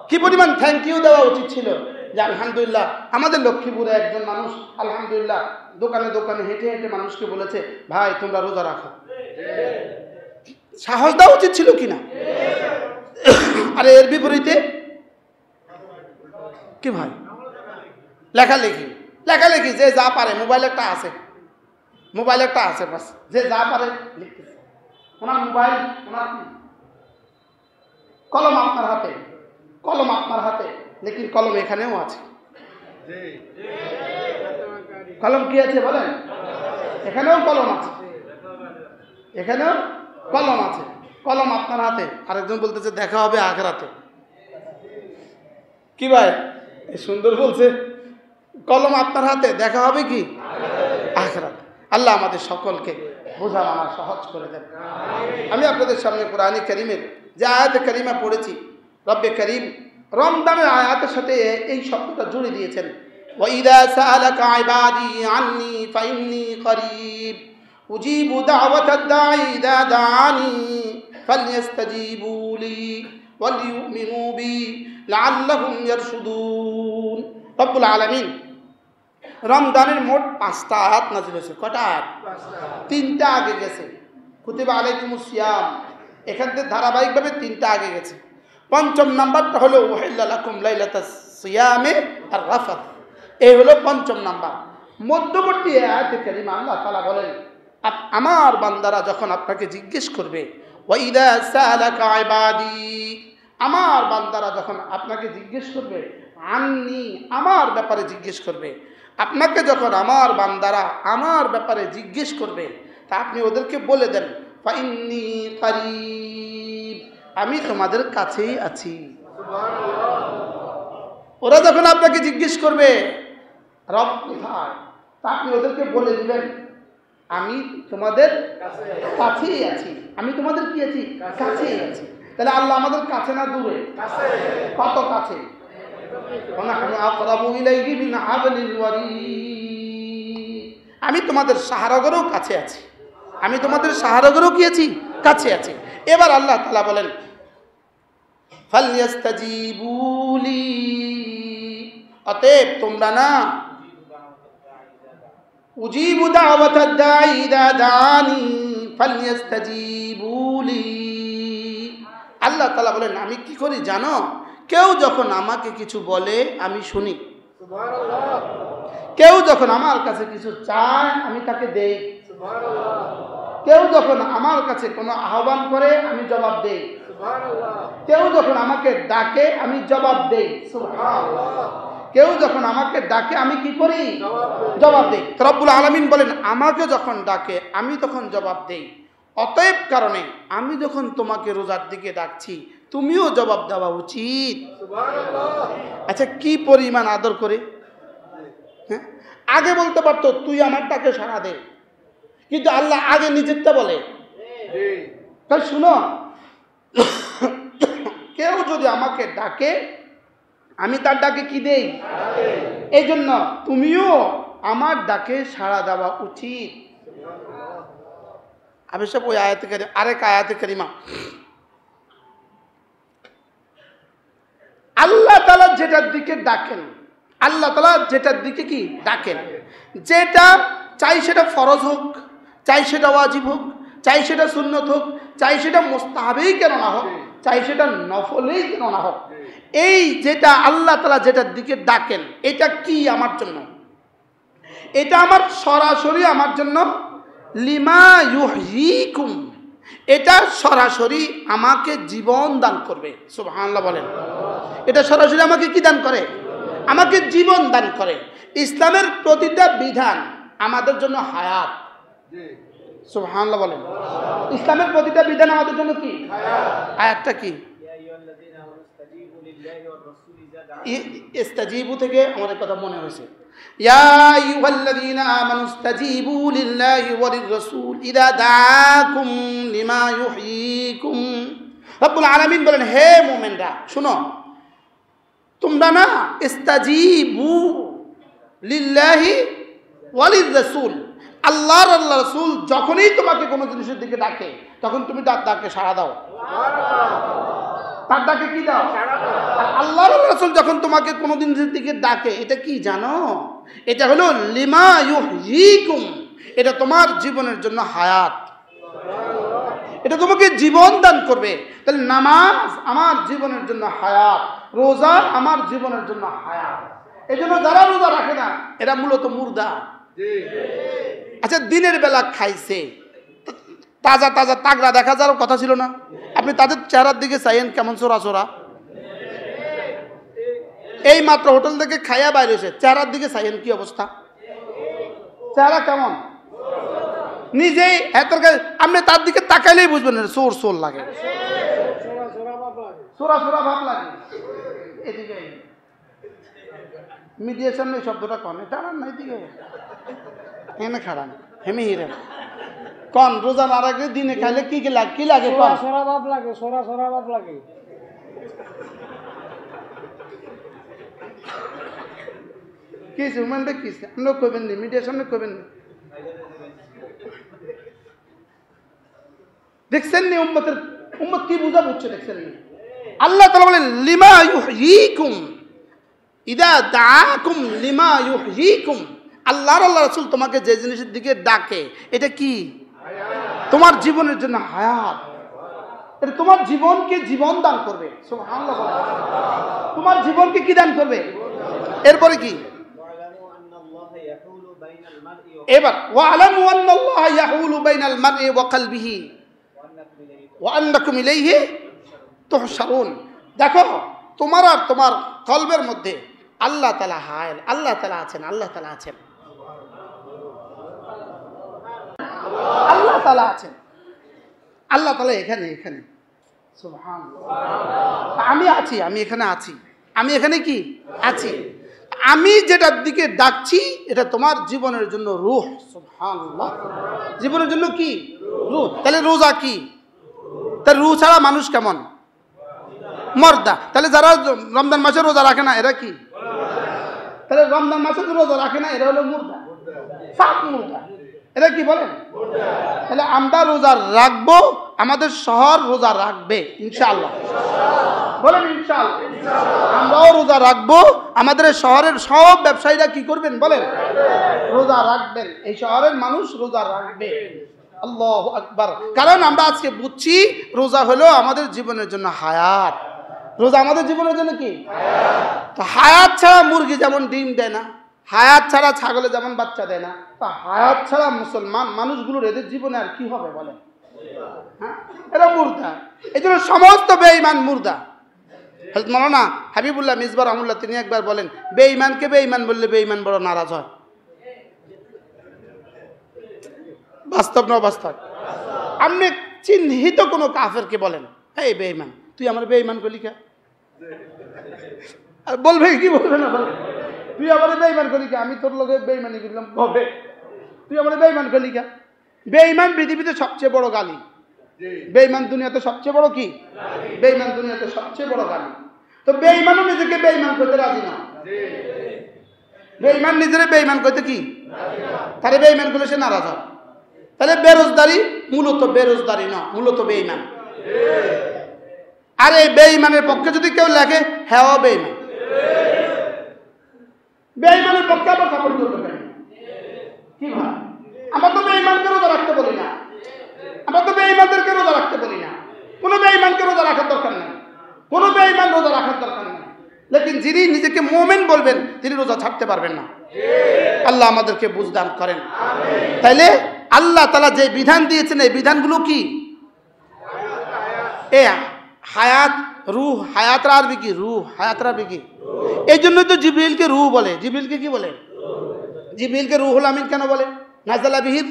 কি কি পরিমাণ থ্যাংক ইউ দেওয়া উচিত ছিল যে আলহামদুলিল্লাহ আমাদের লক্ষ্মীপুরে একজন মানুষ আলহামদুলিল্লাহ দোকানে দোকানে হেঁটে হেঁটে মানুষকে বলেছে ভাই তোমরা রোজা রাখো। সাহস দেওয়া উচিত ছিল কিনা? আরে এর বিপরীতে কি ভাই লেখালেখি লেখালেখি যে যা পারে, মোবাইল একটা আছে বাস, যে যা পারে লিখতেছে। ওনার মোবাইল, ওনার কলম আপনার হাতে, লেকিন কলম এখানেও আছে। কলম কি আছে বলেন? এখানেও কলম আছে, কলম আপনার হাতে। আরেকজন বলতেছে দেখা হবে আখিরাতে। কি ভাই সুন্দর বলছে, কলম আপনার হাতে, দেখা হবে কি আখিরাতে। আল্লাহ আমাদের সকলকে বোঝা মানা সহজ করে দেন। আমি আপনাদের সামনে কোরআনে কারীমের যে আয়াতে কারিমা পড়েছি, রব্বে করিম রমজানের আয়াতের সাথে এই শব্দটা জুড়ে দিয়েছেন, ওয়াইদা সাআলাকা ইবাদি আন্নী ফাইন্নী করিব উজিবু দাওয়াতাদ দাঈ ইযা দাআনি ফালইস্তাজিবু লি ওয়ালিউমিনু বি লাআল্লাহুম ইয়ারশুদুন। রব্বুল আলামিন রমজানের মোট 5টা আয়াত নাযিল হয়েছে। কটা আয়াত? 3টা আগে গেছে, কুতিবা আলাইকুমুস সিয়াম, এখান থেকে ধারাবাহিকভাবে 3টা আগে গেছে। 5ম নাম্বারটা হলো উহিল্লা লাকুম লাইলাতাস সিয়ামে আর রাফাত, এই হলো 5ম নাম্বার। মধ্যবর্তী আয়াতে কারিমা আল্লাহ তাআলা বলেন আমার বান্দারা যখন আপনাকে জিজ্ঞেস করবে, ওয়াইদা সাআলাকা ইবাদি, আমার বান্দারা যখন আপনাকে জিজ্ঞেস করবে, আন্নি, আমার ব্যাপারে জিজ্ঞেস করবে, আপনাকে যখন আমার বান্দারা আমার ব্যাপারে জিজ্ঞেস করবে, তা আপনি ওদেরকে বলে দেন ফাইন্নী করিব, আমি তোমাদের কাছেই আছি। ওরা যখন আপনাকে জিজ্ঞেস করবে রব কোথায়, তা আপনি ওদেরকে বলে দিবেন আমি তোমাদের কাছেই আছি। আমি তোমাদের কি আছি? কাছেই আছি। তাহলে আল্লাহ আমাদের কাছে না দূরে? কত কাছে! আমি তোমাদের সাহারাগরও কাছে আছি, আমি তোমাদের সাহারাগরও কি আছি? কাছে আছি। এবার আল্লাহ তাআলা বলেন ফালইস্তাজিবু লি, অতএব তোমরা না উজিবু দাওয়াতাদ দাঈ ইযা দাআনি ফালইস্তাজিবু লি। আল্লাহ তাআলা বলেন আমি কি করি জানো? কেউ যখন আমাকে কিছু বলে আমি শুনি, কেউ যখন আমার কাছে কিছু চায় আমি তাকে দেই, কেউ যখন আমার কাছে কোনো আহ্বান করে আমি জবাব দেই, কেউ যখন আমাকে ডাকে আমি জবাব দেই, কেউ যখন আমাকে ডাকে আমি কি করি? জবাব দেই। রব্বুল আলামিন বলেন আমাকে যখন ডাকে আমি তখন জবাব দেই। অতএব কারণে আমি যখন তোমাকে রোজার দিকে ডাকছি তুমিও জবাব দেওয়া উচিত। আচ্ছা কি পরিমাণ আদর করে! হ্যাঁ, আগে বলতে পারতো তুই আমার ডাকে সাড়া দে, কিন্তু আল্লাহ আগে নিজেরটা বলে। তাই শুনো, কেউ যদি আমাকে ডাকে আমি তার ডাকে কি দেই? এই জন্য তুমিও আমার ডাকে সাড়া দেওয়া উচিত। অবশ্য ওই আয়াতে কারিমা, আরেক আয়াতে কারিমা আল্লাহ তাআলা যেটার দিকে ডাকেন, আল্লাহ তাআলা যেটার দিকে কি ডাকেন, যেটা চাই সেটা ফরজ হোক, চাই সেটা ওয়াজিব হোক, চাই সেটা সুন্নত হোক, চাই সেটা মুস্তাহাবেই কেন না হোক, চাই সেটা নফলেই কেন না হোক, এই যেটা আল্লাহ তাআলা যেটার দিকে ডাকেন এটা কি আমার জন্য? এটা আমার সরাসরি আমার জন্য লিমা ইউহয়িকুম, এটা সরাসরি আমাকে জীবন দান করবে। সুবহানাল্লাহ বলেন। এটা সরাসরি আমাকে কি দান করে? আমাকে জীবন দান করে। ইসলামের প্রতিটা বিধান আমাদের জন্য হায়াত। সুবহানাল্লাহ বলেন। ইসলামের প্রতিটা বিধান আমাদের জন্য কি হায়াতটা কি? ইস্তাজিবু থেকে আমাদের কথা মনে হয়েছে, ইয়া আইয়ুহাল্লাযীনা আমানু ইস্তাজিবু লিল্লাহি ওয়া লির-রাসূল ইযা দাআকুম লিমা ইউহয়িকুম। রব্বুল আলামিন বলেন হে মুমিনরা শুনো, তোমরা না ইস্তাজিবু লিল্লাহি ওয়া লির-রাসূল, আল্লাহর আল্লাহ রাসূল যখনই তোমাকে কোনো জিনিসের দিকে ডাকে তখন তুমি তার ডাকে সাড়া দাও। তার ডাকে কি দাও? আর আল্লাহর রাসূল যখন তোমাকে কোনোদিন দিকে ডাকে, এটা কি জানো? এটা হলো লিমা ইউহয়িকুম, এটা তোমার জীবনের জন্য হায়াত, এটা তোমাকে জীবন দান করবে। তাহলে নামাজ আমার জীবনের জন্য হায়াত, রোজা আমার জীবনের জন্য হায়াত। এই জন্য যারা রোজা রাখে না এরা মূলত মুর্দা। আচ্ছা, দিনের বেলা খাইছে, তাজা তাজা তাগড়া দেখা যাওয়ার কথা ছিল না? আপনি তাদের চেহারার দিকে চাইেন কেমন চোরা চোরা। এই মাত্র হোটেল থেকে খাইয়া বাইরে এসে চেহারার দিকে চাইেন কি অবস্থা, চেহারা কেমন? নিজেই আপনি তার দিকে তাকাইলেই বুঝবেন চোর চোর লাগে, চোরা চোরা ভাব লাগে। এদিকে মিডিয়ার সামনে শব্দটা কন, এটা আমার না, এদিকে এনে খারান হেমি হিরেন কন। রোজা না রাখলে দিনে খাইলে কি কি লাগে? কি লাগে? সোরা ভাব লাগে, সোরা সোরা ভাব লাগে। কিছু মানে কিছু আপনি কইবেন নি, মিডিয়ার সামনে কইবেন নি। দেখছেন নি উম্মত কি বুঝা বুঝছে? দেখছেন নি? আল্লাহ তাআলা বলেন লিমা ইউহয়িকুম ইদা দাআকুম লিমা ইউহয়িকুম। আল্লাহর রাসূল তোমাকে যে জিনিসের দিকে ডাকে এটা কি? তোমার জীবনের জন্য হায়াত, এটা তোমার জীবনকে জীবন দান করবে। সুবহানাল্লাহ, তোমার জীবনকে কি দান করবে? এরপরে কি? এবার ওয়ালামু আন্নাল্লাহা ইয়াহুলু বাইনাল মারই ওয়া কলবিহি ওয়া আন্নাকুম ইলাইহি তুহশারুন। দেখো, তোমার আর তোমার কলবের মধ্যে আল্লাহ তাআলা হায়াল, আল্লাহ তাআলা আছেন, আল্লাহ তাআলা আছেন, আল্লাহ তাআলা আছেন, আল্লাহ তাআলা এখানে এখানে। সুবহানাল্লাহ, আমি আছি, আমি এখানে আছি, আমি এখানে কি আছি। আমি যেটার দিকে ডাকছি এটা তোমার জীবনের জন্য রূহ। সুবহানাল্লাহ, জীবনের জন্য কি? রূহ। তাহলে রোজা কি? তাহলে রূহ ছাড়া মানুষ কেমন? মর্দা। তাহলে যারা রমজান মাসে রোজা রাখে না এরা কি? তাহলে রমজান মাসে রোজা রাখে না এরা হলো মুর্দা, সাত মুর্দা। এরা কি বলেন? তাহলে আমরা রোজা রাখবো, আমাদের শহর রোজা রাখবে ইনশাআল্লাহ। বলেন ইনশাআল্লাহ। আমরাও রোজা রাখবো, আমাদের শহরের সব ব্যবসায়ীরা কি করবেন বলেন? রোজা রাখবেন, এই শহরের মানুষ রোজা রাখবে। আল্লাহু আকবার। কারণ আমরা আজকে বুঝছি রোজা হলো আমাদের জীবনের জন্য হায়াত। রোজা আমাদের জীবনের জন্য কি? তো হায়াত ছাড়া মুরগি যেমন ডিম দেয় না, হায়াত ছাড়া ছাগলে যেমন বাচ্চা দেয় না, তা হায়াত ছাড়া মুসলমান মানুষগুলোর এদের জীবনে আর কি হবে বলেন? হ্যাঁ, এরা মুর্দা। এই জন্য সমস্ত বেঈমান মুর্দা। হযরত মাওলানা হাবিবুল্লাহ মিসবাহ রাহমাতুল্লাহ তিনি একবার বলেন, বেঈমানকে বেঈমান বললে বেঈমান বড় নারাজ হয়। বাস্তব না অবাস্তব? আপনি চিহ্নিত কোনো কাফেরকে বলেন, এই বেঈমান, তুই আমার বেঈমান করলি কে? আর বলবে কি? বলবে না? বলবে তুই আমার বেঈমান করলি কে? আমি তোর লোকে বেঈমানি করলাম, হবে তুই আমার বেঈমান করলি কে? বেঈমান পৃথিবীতে সবচেয়ে বড় গালি। বেঈমান দুনিয়াতে সবচেয়ে বড় কি? বেঈমান দুনিয়াতে সবচেয়ে বড় গালি। তো বেঈমানও নিজেকে বেঈমান করতে রাজি না। বেঈমান নিজেরা বেঈমান করতে কি? তাহলে বেঈমান করলে সে নারাজ হয়। তাহলে বেরোজগারি মূলত বেরোজগারি না, মূলত বেঈমান। আর এই বেঈমানের পক্ষে যদি কেউ লেখে, হ্যাঁ বেঈমান, বেঈমানের পক্ষে আবার সাপোর্ট করতে পারে কি ভাই? আমরা তো বেঈমানকে রোজা রাখতে বলি না, আমরা তো বেঈমানদেরকে রোজা রাখতে বলি না। কোনো বেঈমানকে রোজা রাখার দরকার নেই, কোনো বেঈমান রোজা রাখার দরকার নেই। লেকিন যিনি নিজেকে মুমিন বলবেন তিনি রোজা ছাড়তে পারবেন না। আল্লাহ আমাদেরকে বুঝদান করেন। তাইলে আল্লাহ তাআলা যে বিধান দিয়েছেন এই বিধানগুলো কি? এ হায়াত, রূহ। হায়াতের আরবি কি? রূহ। হায়াতের আরবি কি? এই জন্যই তো জিবরিলকে রূহ বলে। জিবরিলকে কি বলে? জিবরিলকে রুহুল আমিন কেন বলে? নাযালা বিহির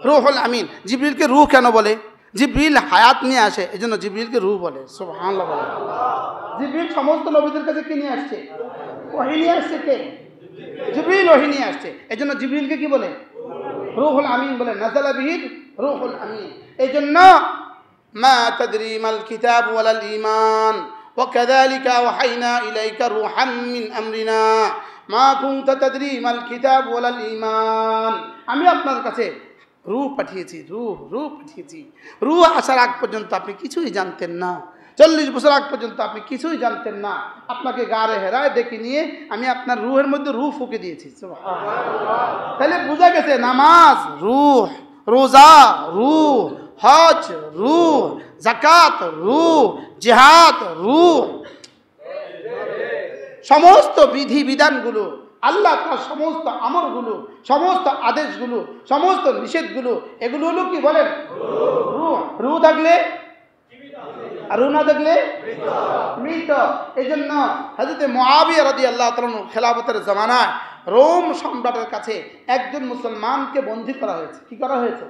রুহুল আমিন। জিবরিলকে রূহ কেন বলে? জিবরিল হায়াত নিয়ে আসে, এই জন্য জিবরিলকে রূহ বলে। সুবহানাল্লাহ। বলে জিবরিল সমস্ত নবীদের কাছে কি নিয়ে আসছে? ওহী নিয়ে আসছে। কে? জিবরিল ওহী নিয়ে আসছে, এই জন্য জিবরিলকে কি বলে? রুহুল আমিন বলে। নাযালা বিহির রুহুল আমিন। এই জন্য মা তাদরি মাল কিতাব ওয়ালাল ঈমান ওয়া কাযালিকা ওয়াহাইনা ইলাইকা রূহাম মিন আমরিনা মা কুনতা তাদরি মাল কিতাব ওয়ালাল ঈমান। আমি আপনার কাছে রূহ পাঠিয়েছি, রূহ পাঠিয়েছি। রূহ আসার আগ পর্যন্ত আপনি কিছুই জানতেন না। 40 বছর আগ পর্যন্ত আপনি কিছুই জানতেন না, আপনাকে গারে হেরায় ডেকে নিয়ে আমি আপনার রুহের মধ্যে রুহ ফুঁকে দিয়েছি। তাহলে বোঝা গেছে নামাজ রুহ, রোজা রুহ, হজ রুহ, যাকাত রুহ, জিহাদ রুহ। সমস্ত বিধি বিধানগুলো, আল্লাহ তার সমস্ত আমরগুলো, সমস্ত আদেশগুলো, সমস্ত নিষেধগুলো, এগুলো হলো কি বলেন? রূহ। রূহ থাকলে আর রূহ না থাকলে মৃত। এই জন্য হযরত মুআবিয়া রাদিয়াল্লাহু তাআলা খেলাফতের জামানায় রোম সম্রাটের কাছে একজন মুসলমানকে বন্দী করা হয়েছে। কি করা হয়েছে?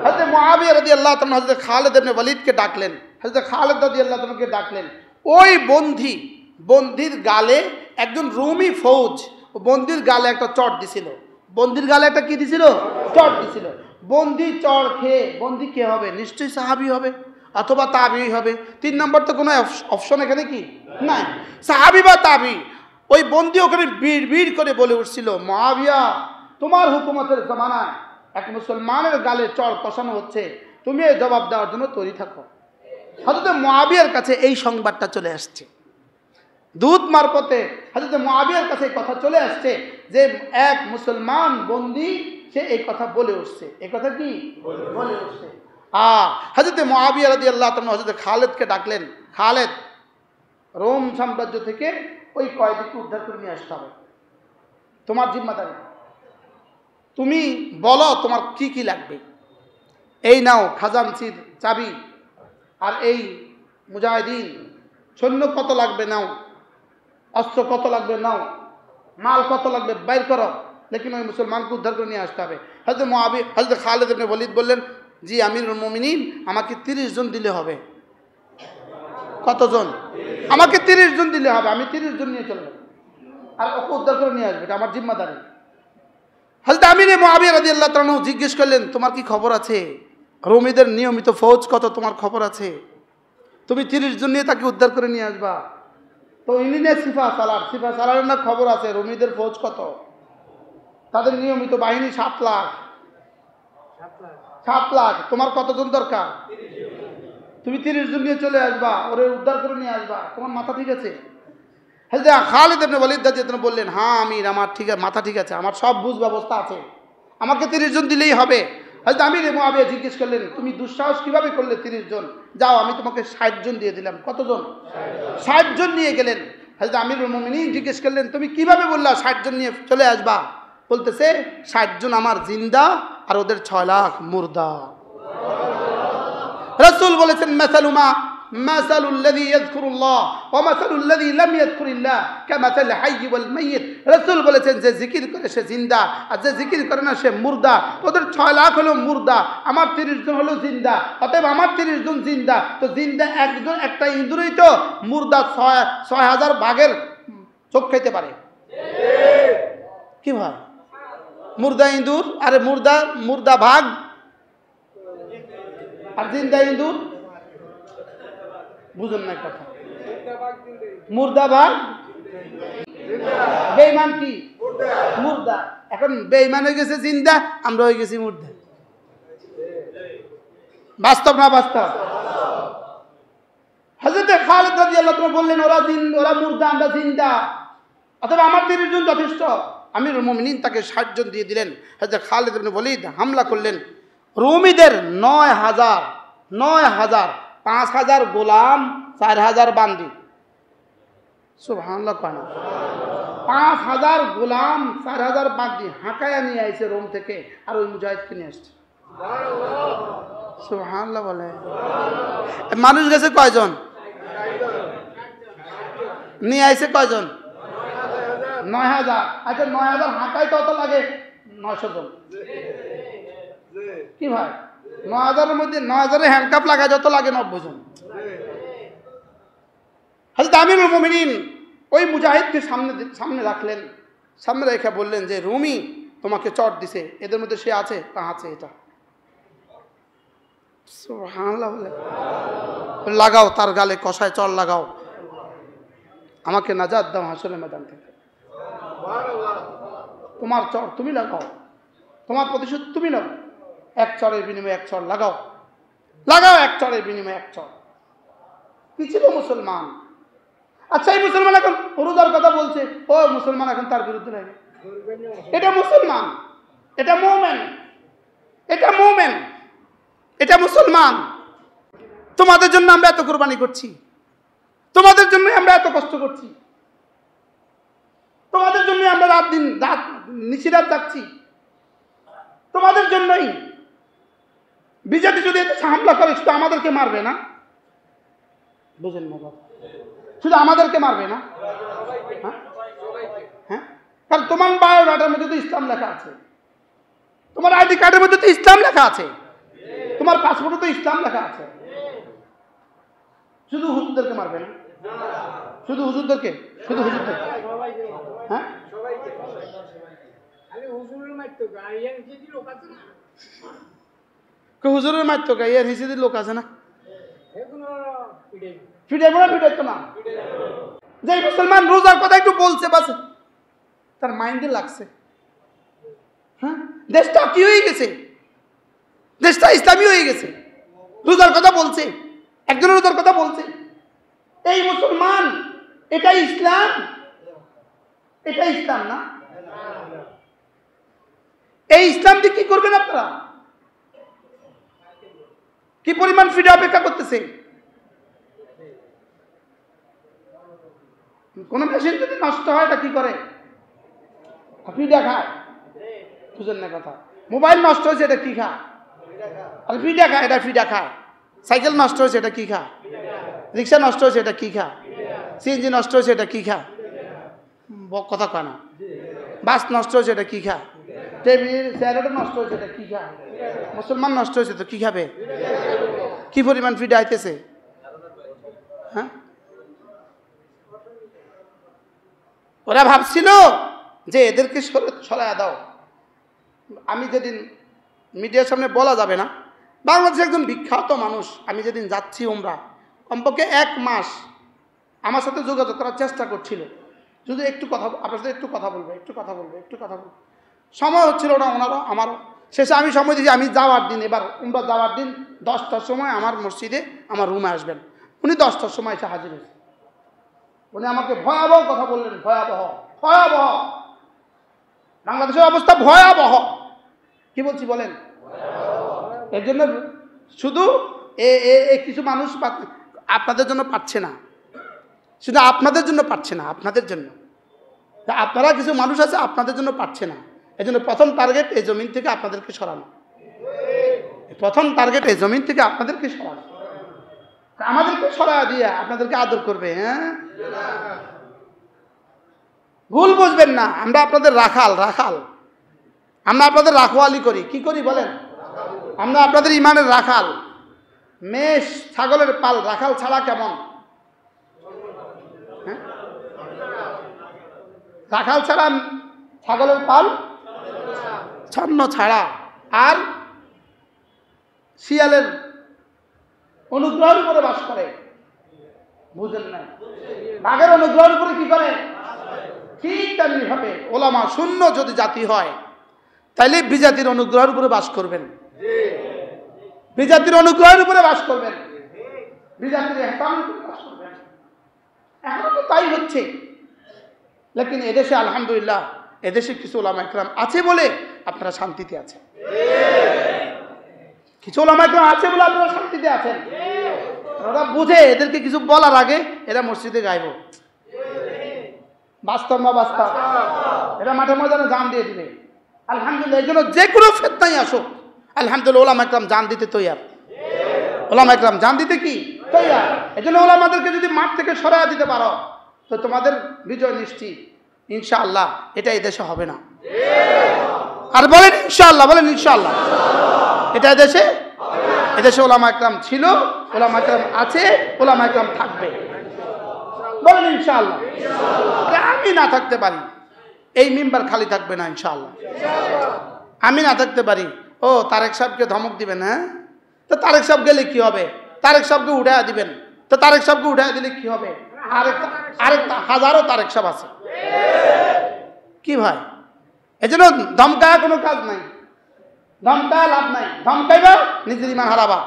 হযরত মুআবিয়া রাদিয়াল্লাহু তাআলা হযরত খালিদ ইবনে ওয়ালিদকে ডাকলেন, হযরত খালিদ রাদিয়াল্লাহু তাআলাকে ডাকলেন। ওই বন্দির গালে একজন রোমি ফৌজ বন্দির গালে একটা চট দিছিল। বন্দির গালে একটা কি দিছিল? চট দিছিল। বন্দি চড় খেয়ে বন্দি কে হবে? নিশ্চয়ই সাহাবী হবে অথবা তাবি হবে। 3 নম্বর তো কোনো অপশন এখানে কি নাই, সাহাবী বা তাবি। ওই বন্দি ওখানে বিড় করে বলে উঠছিল, মুআবিয়া, তোমার হুকুমতের জামানায় এক মুসলমানের গালে চড় কষানো হচ্ছে, তুমি এই জবাব দেওয়ার জন্য তৈরি থাকো। হযরত মুআবিয়ার কাছে এই সংবাদটা চলে আসছে, দূত মারফতে হযরত মুআবিয়ার কাছে কথা চলে আসছে যে এক মুসলমান বন্দি সে এই কথা বলে উঠছে। এই কথা কি বলে উঠছে? হযরত মুআবিয়া রাদিয়াল্লাহু তাআলা হযরত খালিদকে ডাকলেন, খালিদ, রোম সাম্রাজ্য থেকে ওই কয়েদিকে উদ্ধার করে নিয়ে আসতে হবে, তোমার জিম্মাদারি। তুমি বলো তোমার কি কি লাগবে। এই নাও খাজানচির চাবি, আর এই মুজাহিদিন সৈন্য কত লাগবে নাও, অস্ত্র কত লাগবে নাও, মাল কত লাগবে বাইর করো, লেকিন ওই মুসলমানকে উদ্ধার করে নিয়ে আসতে হবে। হযরত খালিদ ইবনে ওয়ালিদ বললেন, জি আমিরুল মুমিনিন, আমাকে 30 জন দিলে হবে। কতজন? আমাকে 30 জন দিলে হবে, আমি 30 জন নিয়ে চলবো, আর ওকে উদ্ধার করে নিয়ে আসবে, এটা আমার জিম্মাদারি। হযরত আমির মুআবিয়া রাদিয়াল্লাহু তাআলা জিজ্ঞেস করলেন, তোমার কি খবর আছে? রোমীদের নিয়মিত ফৌজ কত, তোমার খবর আছে? তুমি 30 জন নিয়ে তাকে উদ্ধার করে নিয়ে আসবা। তো ইনি সিফা সালারের না খবর আছে রোমীদের ফৌজ কত, তাদের নিয়মিত বাহিনী 7 লাখ। 7 লাখ, তোমার কতজন দরকার? তুমি 30 জন নিয়ে চলে আসবা, ওরে উদ্ধার করে নিয়ে আসবা, তোমার মাথা ঠিক আছে? হযরত খালিদ ইবনে ওয়ালিদ রাদিয়াল্লাহু বললেন, হ্যাঁ আমির, আমার ঠিক আছে, মাথা ঠিক আছে, আমার সব বুঝ ব্যবস্থা আছে, আমাকে 30 জন দিলেই হবে। হযরত আমির মুআবিয়া জিজ্ঞেস করলেন, তুমি দুঃসাহস কিভাবে করলে 30 জন? যাও, আমি তোমাকে 60 জন দিয়ে দিলাম। কতজন? 60 জন নিয়ে গেলেন। হযরত আমিরুল মুমিনিন জিজ্ঞেস করলেন, তুমি কিভাবে বললা 60 জন নিয়ে চলে আসবা? বলতেছে 60 জন আমার জিন্দা আর ওদের 6 লাখ মুর্দা। রাসূল বলেছেন, মাসালুল্লাযী ইয়াযকুরুল্লাহ ওয়া মাসালুল্লাযী লাম ইয়াযকুরিল্লাহ কামাসাল হাইয়্যি ওয়াল মাইয়িত। রাসূল বলেছেন, যে জিকির করে সে জিন্দা, আর যে জিকির করে না সে মুর্দা। ওদের 6 লাখ হলো মুর্দা, আমার 30 জন হলো জিন্দা। অতএব আমার 30 জন জিন্দা, তো জিন্দা একজন, একটা ইঁদুরই তো মুর্দা 6000 বাঘের চোখ খেতে পারে। কি ভাই? মুর্দা ইঁদুর, আরে মুর্দা ভাগ আর জিন্দা ইঁদুর, বুঝুন না কথা। মুর্দা ভাগ, বেঈমান কি মুর্দা। এখন বেঈমান হয়ে গেছে জিন্দা, আমরা হয়ে গেছি মুর্দা। বাস্তব না বাস্তব? হযরত খালিদ রাদিয়াল্লাহু তাআলা বললেন, ওরা মুর্দা, আমরা জিন্দা, অথবা আমার 30 জন যথেষ্ট। আমিরুল মুমিনিন তাকে 60 জন দিয়ে দিলেন। হযরত খালিদ ইবনে ওয়ালিদ হামলা করলেন। রোমীদের 9000 5000 গোলাম, 4000 বান্দি। সুবহানাল্লাহ। 5000 গোলাম, 4000 বান্দি হাঁকায়া নিয়ে আইছে রোম থেকে, আর ওই মুজাহিদকে নিয়ে আসছে। সুবহানাল্লাহ বলে। মানুষ গেছে কয়জন? নিয়ে আইছে কয়জন? 9000। আচ্ছা 9000 হাঁকাই কত লাগে? 900 জন। কি ভাই? 9000-এর মধ্যে 9000-এর হ্যান্ডকাপ লাগায় যত লাগে 90 জন। হযরত আমিরুল মুমিনিন ওই মুজাহিদকে সামনে রাখলেন, সামনে রেখে বললেন যে, রুমি তোমাকে চট দিছে, এদের মধ্যে সে আছে? আছে এটা। সুবহানাল্লাহ বলে। লাগাও তার গালে কষায় চড় লাগাও, আমাকে নাজাত দাও হাসরের ময়দান থেকে। তোমার চড় তুমি লাগাও, তোমার প্রতিশোধ তুমি নাও। 1 চড়ের বিনিময়ে 1 চড় লাগাও, এক চড়ের বিনিময়ে 1 চড়। কি ছিল মুসলমান। আচ্ছা এই মুসলমান এখন রোজার কথা বলছে, ও মুসলমান এখন তার বিরুদ্ধে লাগে। এটা মুসলমান, এটা মুমিন, এটা মুমিন, এটা মুসলমান। তোমাদের জন্য আমরা এত কুরবানি করছি, তোমাদের জন্য আমরা এত কষ্ট করছি, তোমাদের জন্য আমরা রাত নিশিরাত যাচ্ছি, তোমাদের জন্যই। বিজেপি যদি হামলা করে শুধু আমাদেরকে মারবে না, বুঝেন না বাবা, শুধু আমাদেরকে মারবে না। হ্যাঁ, কারণ তোমার বায়োডাটার মধ্যে তো ইসলাম লেখা আছে, তোমার আইডি কার্ডের মধ্যে তো ইসলাম লেখা আছে, তোমার পাসপোর্টে তো ইসলাম লেখা আছে। শুধু হুজুরদেরকে মারবে না, শুধু হুজুরদেরকে, শুধু হুজুরদেরকে। হ্যাঁ, হুজুরের মারতো কে, এর হিসেবে লোক আছে না, ফিটাইবো না, ফিটাইতো না। যে মুসলমান রোজার কথা একটু বলছে বাস তার মাইন্ডে লাগছে। হ্যাঁ, দেশটা কি হয়ে গেছে, দেশটা ইসলামী হয়ে গেছে। রোজার কথা বলছে, একজনের রোজার কথা বলছে, এই মুসলমান, এটাই ইসলাম, এটাই ইসলাম না। এই ইসলাম দিয়ে কি করবেন আপনারা? কি পরিমাণ ফিডে অপেক্ষা করতেছে? কোন মেশিন যদি নষ্ট হয় তা কি করে? ফিডা খায়, বুঝেন না কথা। মোবাইল নষ্ট হয়েছে, এটা কি খায়? আর ফিডা খায়, এটা ফিডা খায়। সাইকেল নষ্ট হয়েছে, এটা কি খায়? রিক্সা নষ্ট হয়েছে, এটা কি খায়? সিএনজি নষ্ট হয়েছে, এটা কি খায়? কথা কয় না। বাস নষ্ট হয়েছে, এটা কি খায়? টেবিল চেয়ারটা নষ্ট হয়েছে, এটা কি খায়? মুসলমান নষ্ট হয়েছে তো কি খাবে? কি পরিমাণ ফিডা আইতেছে? হ্যাঁ, ওরা ভাবছিল যে এদেরকে সরায়া দাও। আমি যেদিন মিডিয়ার সামনে বলা যাবে না, বাংলাদেশের একজন বিখ্যাত মানুষ, আমি যেদিন যাচ্ছি উমরা, কমপক্ষে 1 মাস আমার সাথে যোগাযোগ করার চেষ্টা করছিল, যদি একটু কথা, আপনার সাথে একটু কথা বলবো, একটু কথা বলবো, একটু কথা বলবো। সময় হচ্ছিল না ওনারও আমারও। শেষে আমি সময় দিয়েছি, আমি যাওয়ার দিন, এবার উমরা যাওয়ার দিন 10টার সময় আমার মসজিদে আমার রুমে আসবেন। উনি 10টার সময় এসে হাজির হয়েছে। উনি আমাকে ভয়াবহ কথা বললেন, ভয়াবহ, ভয়াবহ। বাংলাদেশের অবস্থা ভয়াবহ। কি বলছি বলেন? এর জন্য শুধু কিছু মানুষ আপনাদের জন্য পাচ্ছে না, শুধু আপনাদের জন্য পাচ্ছে না, আপনাদের জন্য। আপনারা কিছু মানুষ আছে আপনাদের জন্য পাচ্ছে না। এই জন্য প্রথম টার্গেট এই জমিন থেকে আপনাদেরকে সরানো, প্রথম টার্গেট এই জমিন থেকে আপনাদেরকে সরানো। আমাদেরকে সরা দিয়ে আপনাদেরকে আদর করবে। হ্যাঁ, ভুল বুঝবেন না, আমরা আপনাদের রাখাল, রাখাল। আমরা আপনাদের রাখওয়ালি করি। কি করি বলেন? আমরা আপনাদের ইমানের রাখাল। মেষ ছাগলের পাল রাখাল ছাড়া কেমন? হ্যাঁ, রাখাল ছাড়া ছাগলের পাল ছন্ন ছাড়া। আর শিয়ালের অনুগ্রহের উপরে বাস করে, বুঝেন না? বাঘের অনুগ্রহের উপরে কি করে? ঠিক তেমনি হবে ওলামা শূন্য যদি জাতি হয়, তাইলে বিজাতির অনুগ্রহের উপরে বাস করবেন, বিজাতির অনুগ্রহের উপরে বাস করবেন, বিজাতির ইহসানের উপরে বাস করবেন। এখন তো তাই হচ্ছে। লেকিন এদেশে আলহামদুলিল্লাহ, এদেশে কিছু ওলামা ইকরাম আছে বলে আপনারা শান্তিতে আছেন। কিছু ওলামা ইকরাম আছে বলে আপনারা শান্তিতে আছেন। ওরা বুঝে এদেরকে কিছু বলার আগে এরা মসজিদে গাইব। বাস্তব না বাস্তব? এরা মাঠে ময়দানে জান দিয়ে দিবে। আলহামদুলিল্লাহ, এই জন্য যে কোনো ফিতনাই আসুক, আলহামদুলিল্লাহ ওলামা ইকরাম জান দিতে তৈয়ার। ওলামা ইকরাম জান দিতে কি তৈয়ার। এই জন্য ওলামাদেরকে যদি মাঠ থেকে সরাইয়া দিতে পারো তো তোমাদের বিজয় নিশ্চিত, ইনশাআল্লাহ। এটা এই দেশে হবে না। আর বলেন ইনশাআল্লাহ, বলেন ইনশাআল্লাহ। এটা এদেশে, এদেশে ওলামা ইকরাম ছিল, ওলামা ইকরাম আছে, ওলামা ইকরাম থাকবে। বলেন ইনশাআল্লাহ। আমি না থাকতে পারি, এই মিম্বার খালি থাকবে না ইনশাআল্লাহ। আমি না থাকতে পারি, ও তারেক সাহেবকে ধমক দিবেন। হ্যাঁ, তো তারেক সাহেব গেলে কি হবে? তারেক সাহেবকে উঠাইয়া দিবেন, তো তারেক সাহেবকে উঠাইয়া দিলে কি হবে? আরেকটা হাজারো তারেক সাহেব আছে। কি ভাই, এই জন্য ধমকায় কোনো কাজ নাই, ধমকায় লাভ নাই। ধমকাইবা নিজের ইমান হারাবা,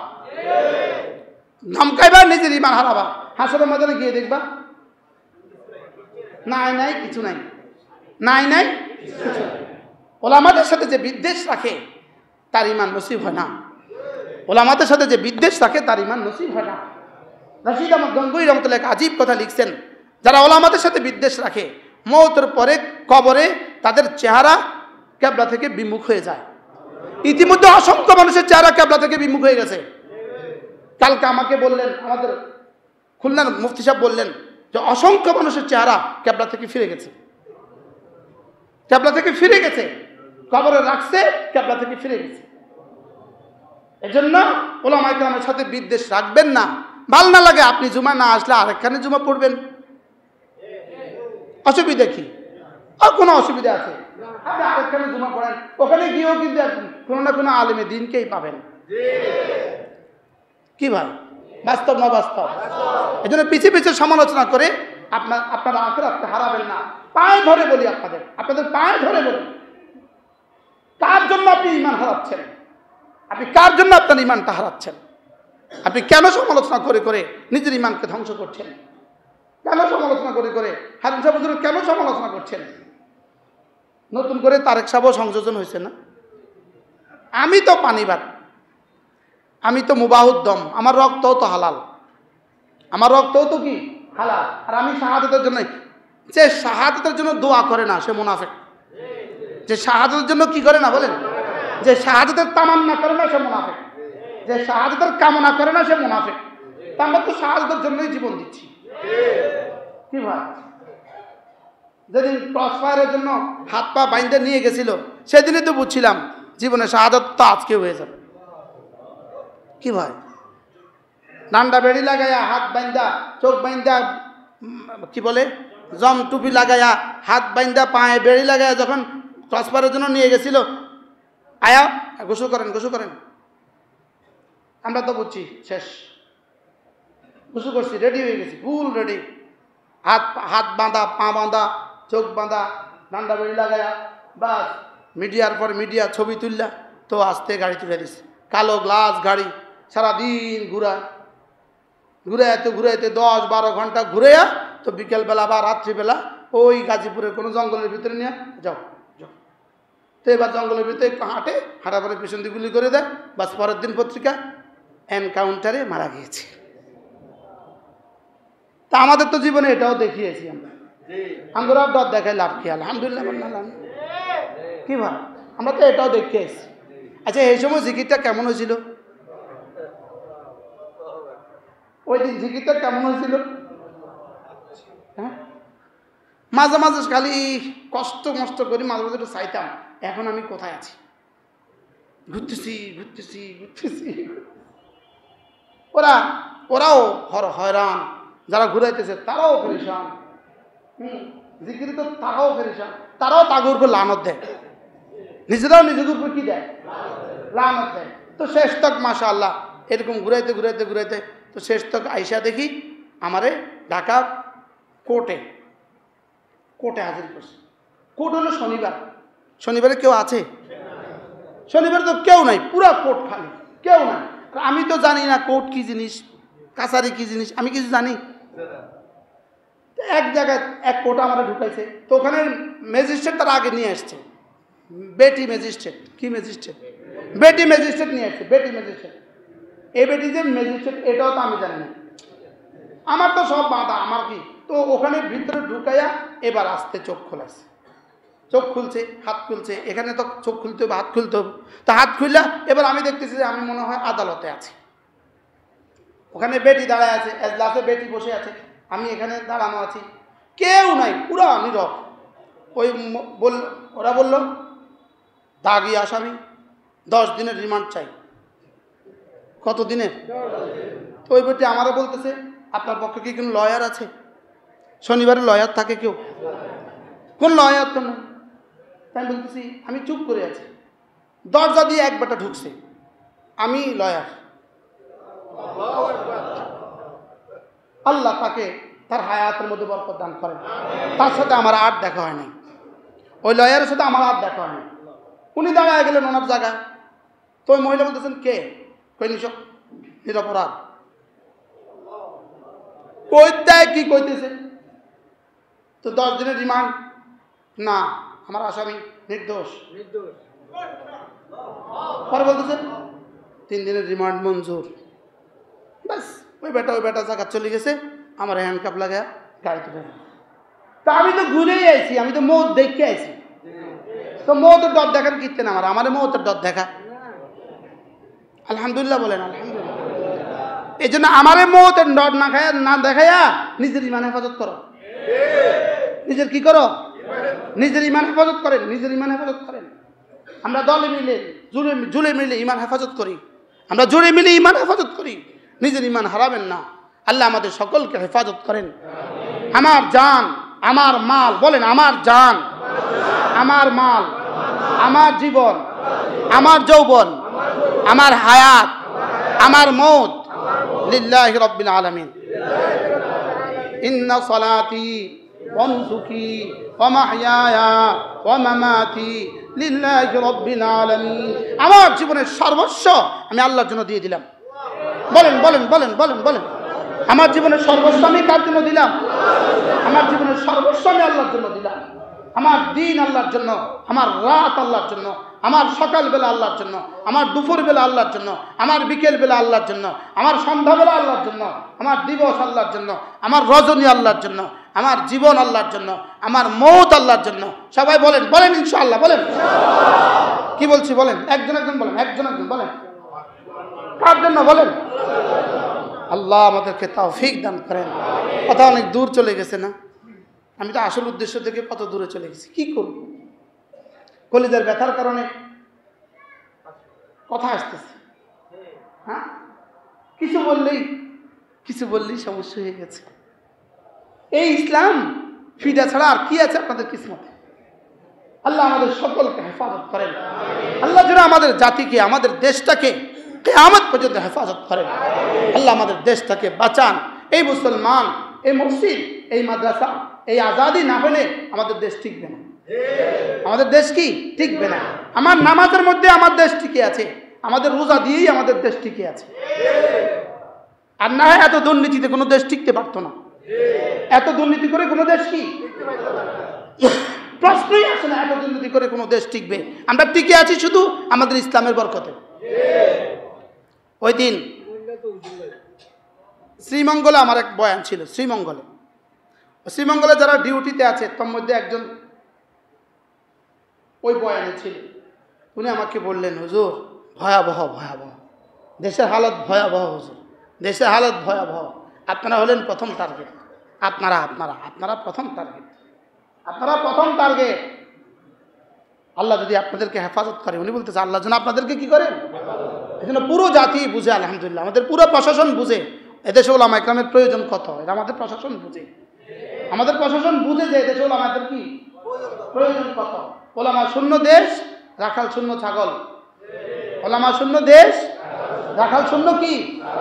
ধমকাইবা নিজের ইমান হারাবা। হাসরের ময়দানে গিয়ে দেখবা নাই নাই কিছু নাই, নাই নাই কিছু নাই। ওলামাদের সাথে যে বিদ্বেষ রাখে তার ইমান নসিব হয় না। ওলামাদের সাথে যে বিদ্বেষ রাখে তার ইমান নসিব হয় না। রশিদ আহমদ গঙ্গুই রহমতুল্লাহ এক আজীব কথা লিখছেন, যারা ওলামাদের সাথে বিদ্বেষ রাখে মওতের পরে কবরে তাদের চেহারা কিবলা থেকে বিমুখ হয়ে যায়। ইতিমধ্যে অসংখ্য মানুষের চেহারা কিবলা থেকে বিমুখ হয়ে গেছে। কালকে আমাকে বললেন, আমাদের খুলনার মুফতি সাহেব বললেন যে অসংখ্য মানুষের চেহারা কিবলা থেকে ফিরে গেছে, কিবলা থেকে ফিরে গেছে, কবরে রাখছে কিবলা থেকে ফিরে গেছে। এজন্য ওলামায়ে কেরামের সাথে বিদ্বেষ রাখবেন না। ভাল না লাগে আপনি জুমা না আসলে আরেকখানে জুমা পড়বেন, অসুবিধা কি? আর কোনো অসুবিধা আছে? আপনি আরেকখানে জুমা পড়েন, ওখানে গিয়েও কিন্তু কোনো না কোনো আলেমে দিনকেই পাবেন। কি ভাই, বাস্তব না বাস্তব? এই জন্য পিছিয়ে পিছিয়ে সমালোচনা করে আপনারা আখিরাতকে হারাবেন না। পায়ে ধরে বলি, আপনাদের পায়ে ধরে বলি, কার জন্য আপনি ঈমান হারাচ্ছেন? আপনি কার জন্য আপনার ঈমানটা হারাচ্ছেন? আপনি কেন সমালোচনা করে করে নিজের ঈমানকে ধ্বংস করছেন? কেন সমালোচনা করে করে হারুন সাহেব হুজুর কেন সমালোচনা করছেন? নতুন করে তারেক সাহেবও সংযোজন হয়েছে না? আমি তো পানিবাদ, আমি তো মুবাহুদ্দম, আমার রক্তও তো হালাল, আমার রক্তও তো কি হালাল। আর আমি শাহাদাতের জন্য, যে শাহাদাতের জন্য দোয়া করে না সে মুনাফিক। যে শাহাদাতের জন্য কি করে না বলেন? যে শাহাদাতের তামান্না করে না সে মুনাফিক, যে শাহাদাতের কামনা করে না সে মুনাফিক। তা আমরা তো শাহাদাতের জন্যই জীবন দিচ্ছি। কি ভাই, যেদিন ক্রস ফায়ারের জন্য হাত পা বাইন্ধে নিয়ে গেছিল সেদিনই তো বুঝছিলাম জীবনে শাহাদাত তো আজকে হয়ে যাবে। কি ভাই, ডান্ডা বেড়ি লাগাইয়া হাত বাইন্দা চোখ বাইন্দা কি বলে জম টুপি লাগাইয়া হাত বাইন্দা পায়ে বেড়ি লাগাইয়া যখন ক্রস ফায়ারের জন্য নিয়ে গেছিল, আয়া গোসল করেন গোসল করেন, আমরা তো বুঝছি শেষ, গোসল করছি, রেডি হয়ে গেছি, ফুল রেডি, হাত বাঁধা, পা বাঁধা, চোখ বাঁধা, ডান্ডা বেড়ি লাগায়া, বাস মিডিয়ার পর মিডিয়া ছবি তুললা তো আস্তে গাড়ি তুলে দিছে, কালো গ্লাস গাড়ি, সারাদিন ঘুরাইতে 10-12 ঘন্টা ঘুরেয়া তো বিকেলবেলা বা রাত্রিবেলা ওই গাজীপুরের কোনো জঙ্গলের ভিতরে নিয়ে যাও। তো এবার জঙ্গলের ভিতরে একটু হাঁটা পরে পিছন দিয়ে গুলি করে দেয়, বাস পরের দিন পত্রিকা এনকাউন্টারে মারা গিয়েছে। তা আমাদের তো জীবনে এটাও দেখিয়েছি আমরা ডর দেখাই লাভ কি? আলহামদুলিল্লাহ বললাম কি ভাই, আমরা তো এটাও দেখিয়েছি। আচ্ছা এই সময় জিকিরটা কেমন হয়েছিল? ওই দিন জিকিরটা কেমন হয়েছিল? হ্যাঁ, মাঝে মাঝে খালি কষ্ট মষ্ট করি, মাঝে মাঝে একটু চাইতাম এখন আমি কোথায় আছি, ঘুরতেছি। ওরাও হয়রান, যারা ঘুরাইতেছে তারাও ফেরিসান, জিকির তো তারাও ফেরিসান, তারাও তাগুর উপর লানত দেয়, নিজেরাও নিজেদের উপর কি দেয়? লানত দেয়। তো শেষ তক মাশাআল্লাহ এরকম ঘুরাইতে তো শেষ তক আইসা দেখি আমারে ঢাকা কোর্টে হাজির করছে। কোর্ট হলো শনিবারে কেউ আছে? শনিবারে তো কেউ নাই, পুরা কোর্ট খালি, কেউ নাই। আমি তো জানি না কোর্ট কি জিনিস, কাছারি কি জিনিস, আমি কিছু জানি। এক জায়গায় এক কোর্টে আমরা ঢুকাইছে, তো ওখানে ম্যাজিস্ট্রেট তারা আগে নিয়ে আসছে, বেটি ম্যাজিস্ট্রেট নিয়ে আসছে, বেটি ম্যাজিস্ট্রেট। এই বেটি যে ম্যাজিস্ট্রেট এটাও তো আমি জানি না, আমার তো সব বাঁধা, আমার কি। তো ওখানে ভিতরে ঢুকাইয়া এবার আসতে চোখ খোলাছে, চোখ খুলছে, হাত খুলছে, এখানে তো চোখ খুলতে হবে, হাত খুলতে হবে। তো হাত খুললা এবার আমি দেখতেছি যে আমি মনে হয় আদালতে আছি, ওখানে বেটি দাঁড়ায় আছে, এজলাসে বেটি বসে আছে, আমি এখানে দাঁড়ানো আছি, কেউ নাই, পুরো নীরব। ওরা বলল দাগি আসামি 10 দিনের রিমান্ড চাই। কত দিনের? তো ওই বেটি আমারও বলতেছে আপনার পক্ষে কি কোনো লয়ার আছে? শনিবারে লয়ার থাকে কেউ? কোন লয়ার তো নয়। তাই বলতেছি, আমি চুপ করে আছি, দরজা দিয়ে এক বেটা ঢুকছে, আমি লয়ার। আল্লাহ তাকে তার হায়াতের মধ্যে বরকত দান করেন। তার সাথে আমার আর দেখা হয় নাই, ওই লয়ারের সাথে আমার আর দেখা হয় নাই। উনি দাঁড়ায় গেলেন ওনার জায়গায়। তো ওই মহিলা বলতেছেন কে? কই নিশক নিরপরাধ। কই দেয় কি কইতেছে? তো 10 দিনের রিমান্ড না, আমার আসামি নির্দোষ। পরে বলতেছে 3 দিনের রিমান্ড মঞ্জুর। ব্যাস, ওই বেটা জায়গা চলে গেছে, আমার হ্যান্ডকাপ লাগা গাড়ি তুলে। তা আমি তো ঘুরেই আইছি, আমি তো মৌত দেখতে আইছি। তো মৌতের ডর দেখান কিনতেন আমার মৌতের ডর দেখা। আলহামদুলিল্লাহ বলেন আলহামদুলিল্লাহ। এই জন্য আমারে মৌতের ডর না দেখাইয়া নিজের ইমান হেফাজত করো। নিজের কি করো? নিজের ইমান হেফাজত করেন, নিজের ইমান হেফাজত করেন। আমরা দলে মিলে জুড়ে মিলে ইমান হেফাজত করি, আমরা জুড়ে মিলে ইমান হেফাজত করি। নিজের ইমান হারাবেন না। আল্লাহ আমাদের সকলকে হেফাজত করেন। আমার জান, আমার মাল, বলেন আমার জান, আমার মাল, আমার জীবন, আমার যৌবন, আমার হায়াত, আমার মৌত লিল্লাহি রাব্বিল আলামিন। ইন্না সালাতি ওয়া নুসুকি ওয়া মাহইয়ায়া ওয়া মামাতি লিল্লাহি রাব্বিল আলামিন। আমার জীবনের সর্বস্ব আমি আল্লাহর জন্য দিয়ে দিলাম। বলেন বলেন বলেন বলেন বলেন, আমার জীবনের সর্বস্ব আমি কার জন্য দিলাম? আমার জীবনের সর্বস্ব আমি আল্লাহর জন্য দিলাম। আমার দিন আল্লাহর জন্য, আমার রাত আল্লাহর জন্য, আমার সকালবেলা আল্লাহর জন্য, আমার দুপুরবেলা আল্লাহর জন্য, আমার বিকেলবেলা আল্লাহর জন্য, আমার সন্ধ্যাবেলা আল্লাহর জন্য, আমার দিবস আল্লাহর জন্য, আমার রজনী আল্লাহর জন্য, আমার জীবন আল্লাহর জন্য, আমার মৌত আল্লাহর জন্য। সবাই বলেন বলেন ইনশাআল্লাহ বলেন। কি বলছি বলেন, একজন বলেন, একজন বলেন। কার জন্য বলেন? আল্লাহ আমাদেরকে তৌফিক দান করেন। কথা অনেক দূর চলে গেছে না? আমি তো আসল উদ্দেশ্য থেকে কত দূরে চলে গেছি। কি করব? কলিজার ব্যথার কারণে কথা আসতেছে। হ্যাঁ, কিছু বললেই সমস্যা হয়ে গেছে। এই ইসলাম ফিডা ছাড়া আর কি আছে আপনাদের কিসমতে? আল্লাহ আমাদের সকলকে হেফাজত করেন। আল্লাহ যেন আমাদের জাতিকে, আমাদের দেশটাকে কিয়ামত পর্যন্ত হেফাজত করেন। আল্লাহ আমাদের দেশটাকে বাঁচান। এই মুসলমান, এই মসজিদ, এই মাদ্রাসা, এই আজাদি না হলে আমাদের দেশ টিকবে না। আমাদের দেশ কি টিকবে না? আমার নামাজের মধ্যে আমার দেশ টিকে আছে, আমাদের রোজা দিয়েই আমাদের দেশ টিকে আছে। আর না হয় এত দুর্নীতিতে কোনো দেশ টিকতে পারতো না। এত দুর্নীতি করে কোনো দেশ কি প্রশ্নই আসে না। এত দুর্নীতি করে কোনো দেশ টিকবে? আমরা টিকে আছি শুধু আমাদের ইসলামের বরকতে। ওই দিন শ্রীমঙ্গলে আমার এক বয়ান ছিল। শ্রীমঙ্গলে যারা ডিউটিতে আছে তার মধ্যে একজন ওই বয়ানে ছিল। উনি আমাকে বললেন, হুজুর ভয়াবহ দেশের হালত ভয়াবহ। হুজুর দেশের হালত ভয়াবহ। আপনারা হলেন প্রথম টার্গেট। আপনারা প্রথম টার্গেট। আপনারা প্রথম টার্গেট। আল্লাহ যদি আপনাদেরকে হেফাজত করে, উনি বলতেছে আল্লাহ যেন আপনাদেরকে কি করেন। এজন্য পুরো জাতি বুঝে, আলহামদুলিল্লাহ আমাদের পুরো প্রশাসন বুঝে এদেশে ওলামা ইকরামের প্রয়োজন কত। এটা আমাদের প্রশাসন বুঝে। আমাদের প্রশাসন বুঝে যে এদেশে ওলামাদের কি প্রয়োজন কত। ওলামা শূন্য দেশ, রাখাল শূন্য ছাগল। ওলামা শূন্য দেশ, রাখাল শূন্য কি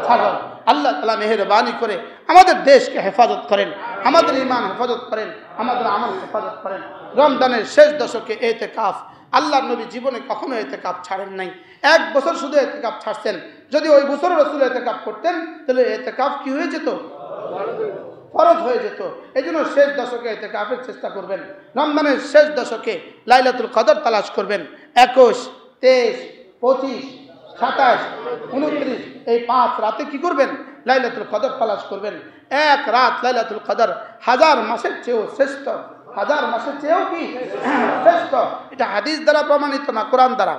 ছাগল। আল্লাহ তাআলা মেহেরবানি করে আমাদের দেশকে হেফাজত করেন, আমাদের ঈমান হেফাজত করেন, আমাদের আমল হেফাজত করেন। রমজানের শেষ দশকে ইতিকাফ, আল্লাহর নবী জীবনে কখনো ইতিকাফ ছাড়েন নাই। 1 বছর শুধু ইতিকাফ ছাড়ছেন। যদি ওই বছর রাসূল ইতিকাফ করতেন তাহলে ইতিকাফ কি হয়ে যেত? ফরজ হয়ে যেত। এই জন্য শেষ দশকে ইতিকাফের চেষ্টা করবেন। রমজানের শেষ দশকে লাইলাতুল কদর তালাশ করবেন। 21, 23, 25, 27, 29 এই 5 রাতে কি করবেন? লাইলাতুল কদর তালাশ করবেন। এক রাত লাইলাতুল কদর 1000 মাসের চেয়েও শ্রেষ্ঠ। 1000 মাসের চেয়েও কি শ্রেষ্ঠ? এটা হাদিস দ্বারা প্রমাণিত না, কোরআন দ্বারা।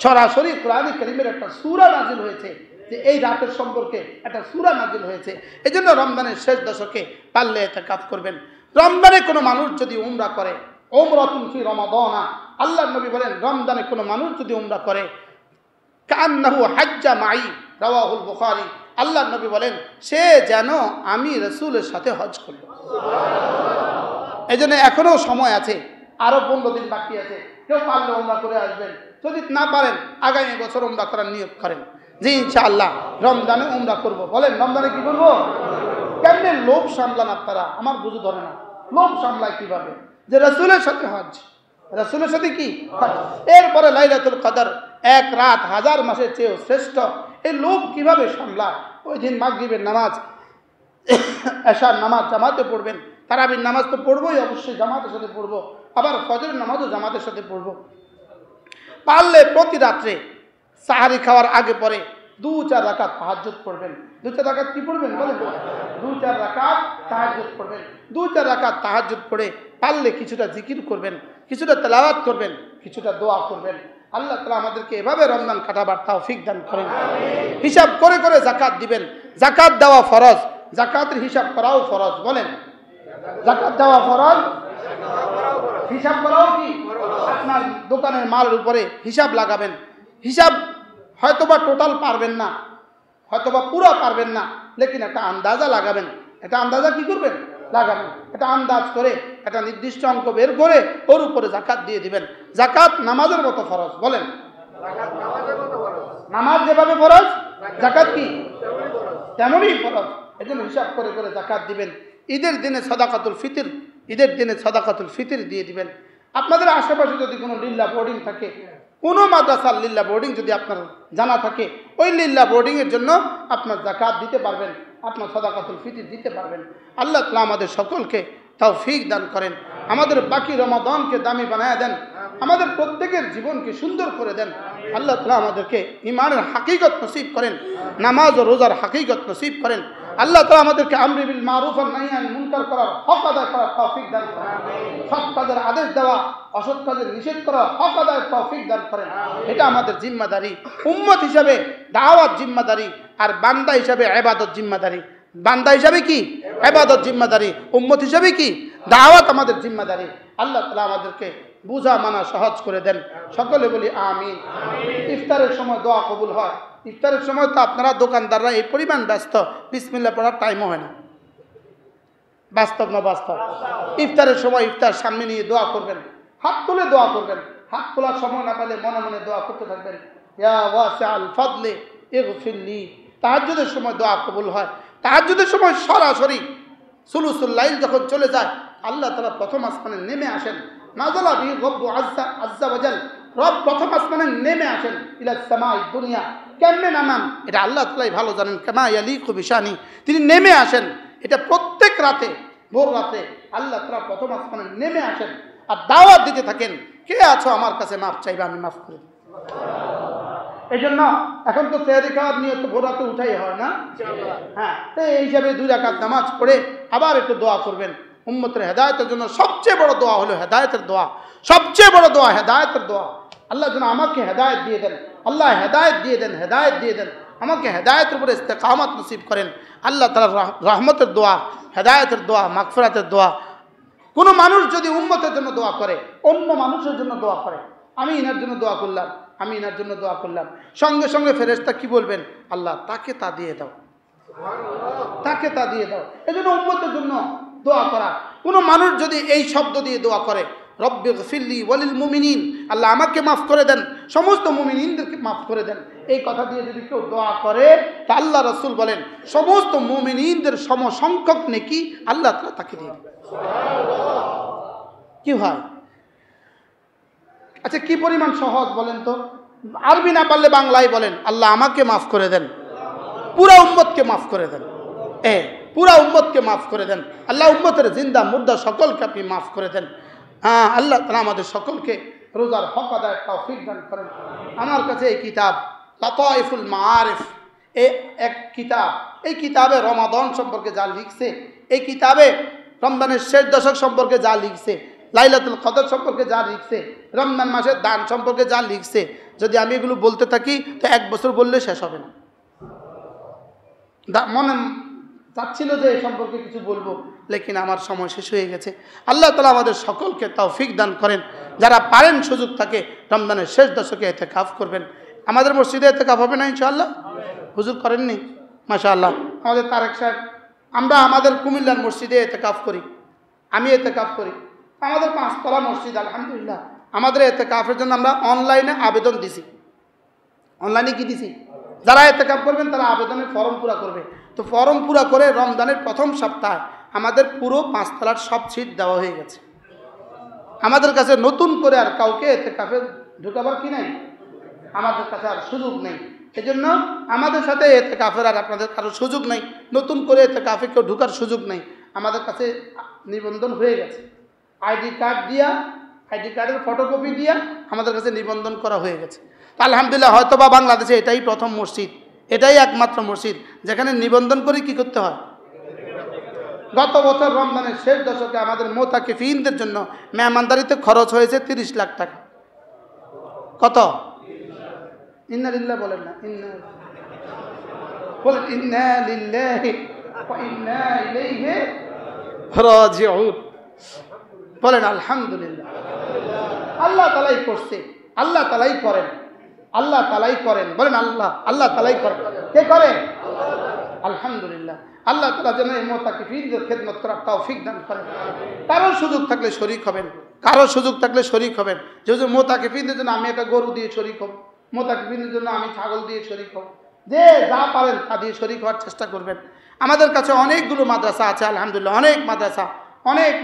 সরাসরি কোরআন কারীমের একটা সূরা নাজিল হয়েছে যে এই রাতের সম্পর্কে একটা সূরা নাজিল হয়েছে। এই জন্য রমজানের শেষ দশকে পারলে ইতিকাফ করবেন। রমজানে কোনো মানুষ যদি উমরা করে, উমরাতুন ফি রমাদানা, আল্লাহর নবী বলেন রমজানে কোনো মানুষ যদি উমরা করে কান্নাহু হাজ্জা মাই, রাওয়াহুল বুখারী। আল্লাহর নবী বলেন সে যেন আমি রাসূলের সাথে হজ করল। এই জন্য এখনো সময় আছে, আরো 15 দিন বাকি আছে। কেউ পারলে উমরা করে আসবেন, যদি না পারেন আগামী বছর উমরা করার নিয়ত করেন যে ইনশাআল্লাহ রমজানে উমরা করব। বলেন রমজানে কি করব? কেমনে লোভ সামলান আপনারা? আমার বুঝে ধরে না। লোভ সামলায় কিভাবে? যে রাসূলের সাথে হজ, রাসূলের সাথে কি হজ, এরপরে লাইলাতুল কদর, এক রাত 1000 মাসের চেয়েও শ্রেষ্ঠ। এই লোভ কিভাবে সামলায়? ওই দিন মাগরিবের নামাজ এশার নামাজ জামাতে পড়বেন, তারাবির নামাজ তো পড়বোই, অবশ্যই জামাতের সাথে পড়বো, আবার ফজরের নামাজও জামাতের সাথে পড়বো। পারলে প্রতি রাত্রে সাহারি খাওয়ার আগে পরে 2-4 রাকাত তাহাজ্জুদ পড়বেন। 2-4 রাকাত কি পড়বেন বলেন? 2-4 রাকাত তাহাজ্জুদ পড়বেন। 2-4 রাকাত তাহাজ্জুদ পড়ে পারলে কিছুটা জিকির করবেন, কিছুটা তেলাওয়াত করবেন, কিছুটা দোয়া করবেন। আল্লাহ তাআলা আমাদেরকে এভাবে রমজান কাটাবার তৌফিক দান করেন। হিসাব করে করে যাকাত দিবেন। যাকাত দেওয়া ফরজ, যাকাতের হিসাব করাও ফরজ। বলেন, যাকাত দেওয়া ফরজ, হিসাব করাও কি? আপনার দোকানের মালের উপরে হিসাব লাগাবেন। হিসাব হয়তোবা টোটাল পারবেন না, হয়তোবা পুরো পারবেন না, লেকিন একটা আন্দাজা লাগাবেন। এটা আন্দাজা কি করবেন? লাগাবেন। এটা আন্দাজ করে একটা নির্দিষ্ট অঙ্ক বের করে ওর উপরে যাকাত দিয়ে দিবেন। যাকাত নামাজের মতো ফরজ। বলেন, নামাজ যেভাবে ফরজ, যাকাত কি তেমনই ফরজ। এজন্য হিসাব করে করে যাকাত দিবেন। ঈদের দিনে সাদাকাতুল ফিতর, ঈদের দিনে সাদাকাতুল ফিতর দিয়ে দিবেন। আপনাদের আশেপাশে যদি কোনো লিল্লা বোর্ডিং থাকে, কোনো মাদ্রাসার লিল্লা বোর্ডিং যদি আপনার জানা থাকে, ওই লিল্লা বোর্ডিংয়ের জন্য আপনার যাকাত দিতে পারবেন, আপনার সাদাকাতুল ফিতর দিতে পারবেন। আল্লাহ তাআলা আমাদের সকলকে তৌফিক দান করেন, আমাদের বাকি রমাদানকে দামি বানায় দেন, আমাদের প্রত্যেকের জীবনকে সুন্দর করে দেন। আল্লাহ তাআলা আমাদেরকে ঈমানের হাকিকত নসিব করেন, নামাজ ও রোজার হাকিকত নসিব করেন। আল্লাহ তাআলা আমাদেরকে আমরি বিল মারুফ আর নাহি আনিল মুনকার করার হক আদায় করার তৌফিক দান করেন। সৎ কাজের আদেশ দেওয়া, অসৎ কাজের নিষেধ করার হক আদায়ের তৌফিক দান করেন। এটা আমাদের জিম্মাদারি, উম্মত হিসাবে দাওয়াত জিম্মাদারি, আর বান্দা হিসাবে ইবাদত জিম্মাদারি। বান্দা হিসাবে কি? ইবাদত জিম্মাদারি। উম্মত হিসাবে কি? দাওয়াত আমাদের জিম্মাদারি। আল্লাহ তাআলা আমাদেরকে বুঝা মানা সহজ করে দেন। সকলে বলি আমিন। ইফতারের সময় দোয়া কবুল হয়। ইফতারের সময় তো আপনারা দোকানদাররা এই পরিমাণ ব্যস্ত, বিসমিল্লাহ পড়ার টাইমও হয় না। বাস্তব না বাস্তব? ইফতারের সময় ইফতার সামনে নিয়ে দোয়া করবেন, হাত তুলে দোয়া করবেন। হাত তোলার সময় না পেলে মনে মনে দোয়া করতে থাকবেন, ইয়া ওয়াসিআল ফাদলি ইগফিরলি। তাহাজ্জুদের সময় দোয়া কবুল হয়। তাহাজ্জুদের সময় সরাসরি সুলুসুল লাইল যখন চলে যায়, আল্লাহ তাআলা প্রথম আসমানে নেমে আসেন। নাযালা বিহি রব্বু আযজা ওয়া জাল, রব প্রথম আসমানে নেমে আসেন ইলা সামাই দুনিয়া। কেমনে নামান এটা আল্লাহ তাআলাই ভালো জানেন। কামা ইয়ালিকু বিশানি, তিনি নেমে আসেন। এটা প্রত্যেক রাতে, ভোর রাতে আল্লাহ তাআলা প্রথম আসমানে নেমে আসেন আর দাওয়াত দিতে থাকেন, কে আছো আমার কাছে মাফ চাইবে, আমি মাফ করে দেব। এই জন্য এখন তো সেহরি খাওয়ার নিয়ত ভোর রাতে উঠাই হয় না? হ্যাঁ, তো এই হিসাবে 2 রাকাত নামাজ পড়ে আবার একটু দোয়া করবেন উম্মতের হেদায়েতের জন্য। সবচেয়ে বড় দোয়া হলো হেদায়েতের দোয়া, সবচেয়ে বড় দোয়া হেদায়েতের দোয়া। আল্লাহ যেন আমাকে হেদায়েত দিয়ে দেন, আল্লাহ হেদায়েত দিয়ে দেন, হেদায়েত দিয়ে দেন, আমাকে হেদায়েতের উপরে ইস্তেকামত নসিব করেন। আল্লাহ তাআলার রহমতের দোয়া, হেদায়েতের দোয়া, মাগফিরাতের দোয়া। কোনো মানুষ যদি উম্মতের জন্য দোয়া করে, অন্য মানুষের জন্য দোয়া করে, আমি ইনার জন্য দোয়া করলাম, আমি ইনার জন্য দোয়া করলাম, সঙ্গে সঙ্গে ফেরেশতা কি বলবেন? আল্লাহ তাকে তা দিয়ে দাও, তাকে তা দিয়ে দাও। এই জন্য উম্মতের জন্য দোয়া করা। কোনো মানুষ যদি এই শব্দ দিয়ে দোয়া করে, রব্বিগফিরলি ওয়ালিল মুমিনিন, আল্লাহ আমাকে মাফ করে দেন, সমস্ত মুমিনিনদেরকে মাফ করে দেন, এই কথা দিয়ে যদি কেউ দোয়া করে, তা আল্লাহ রাসূল বলেন সমস্ত মুমিনিনদের সমসংখ্যক নেকি আল্লাহ তাআলা তাকে দিয়ে দেন। কি হয়? আচ্ছা, কি পরিমাণ সহজ বলেন তো? আরবি না পারলে বাংলায় বলেন, আল্লাহ আমাকে মাফ করে দেন, পুরা উম্মতকে মাফ করে দেন, পুরা উম্মতকে মাফ করে দেন। আল্লাহ উম্মতের জিন্দা মুর্দা সকলকে আপনি মাফ করে দেন। হ্যাঁ, আল্লাহ তাআলা আমাদের সকলকে রোজার হক আদায় তৌফিক দান করেন। আমার কাছে এই কিতাব লাতাইফুল মাআরিফ, এক কিতাব, এই কিতাবে রমাদান সম্পর্কে যা লিখছে, এই কিতাবে রমজানের শেষ দশক সম্পর্কে যা লিখছে, লাইলাতুল কদর সম্পর্কে যা লিখছে, রমজান মাসের দান সম্পর্কে যা লিখছে, যদি আমি এগুলো বলতে থাকি তো 1 বছর বললে শেষ হবে না। মনে চাচ্ছিল যে এই সম্পর্কে কিছু বলবো, লেকিন আমার সময় শেষ হয়ে গেছে। আল্লাহ তাআলা আমাদের সকলকে তৌফিক দান করেন। যারা পারেন সুযোগ থাকে রমজানের শেষ দশকে ইতিকাফ করবেন। আমাদের মসজিদে ইতিকাফ হবে না ইনশাআল্লাহ? হুজুর করেননি? মাশাআল্লাহ। আমাদের তারেক সাহেব, আমরা আমাদের কুমিল্লার মসজিদে ইতিকাফ করি, আমি ইতিকাফ করি। আমাদের 5 তলা মসজিদ, আলহামদুলিল্লাহ। আমাদের ইতিকাফের জন্য আমরা অনলাইনে আবেদন দিছি। অনলাইনে কি দিছি? যারা ইতিকাফ করবেন তারা আবেদনের ফর্ম পুরা করবে। তো ফর্ম পুরা করে রমজানের প্রথম সপ্তাহে আমাদের পুরো 5 তলার সব সিট দেওয়া হয়ে গেছে। আমাদের কাছে নতুন করে আর কাউকে ইতিকাফে ঢুকাবার কি নাই, আমাদের কাছে আর সুযোগ নেই। এজন্য আমাদের সাথে এতেকাফের আর আপনাদের কারো সুযোগ নেই, নতুন করে এতেকাফে কেউ ঢোকার সুযোগ নেই। আমাদের কাছে নিবন্ধন হয়ে গেছে, আইডি কার্ডের ফটোকপি দিয়া আমাদের কাছে নিবন্ধন করা হয়ে গেছে। তো আলহামদুলিল্লাহ, হয়তো বা বাংলাদেশে এটাই প্রথম মসজিদ, এটাই একমাত্র মসজিদ যেখানে নিবন্ধন করে কি করতে হয়। গত বছর রমজানের শেষ দশকে আমাদের মোতাকিফিনদের জন্য মেহমানদারিতে খরচ হয়েছে 30 লাখ টাকা। কত? ইন্না লিল্লাহ বলেন না, বলেন ইন্না লিল্লাহি ওয়া ইন্না ইলাইহি রাজিউন। বলেন আলহামদুলিল্লাহ। আল্লাহ তাআলাই করছে, আল্লাহ তাআলাই করেন, আল্লাহ তাআলাই করেন। বলেন আল্লাহ তাআলাই করেন। কে করে? আলহামদুলিল্লাহ। আল্লাহ তাআলা যেন এই মুতাকিফিনদের খেদমত করার তৌফিক দান করেন। কারো সুযোগ থাকলে শরীক হবেন, কারো সুযোগ থাকলে শরীক হবেন। যেহেতু মুতাকিফিনদের জন্য আমি একটা গরু দিয়ে শরীক হব, মুতাকিফিনদের জন্য আমি ছাগল দিয়ে শরীক হব, যে যা পারেন তা দিয়ে শরীক হওয়ার চেষ্টা করবেন। আমাদের কাছে অনেকগুলো মাদ্রাসা আছে, আলহামদুলিল্লাহ, অনেক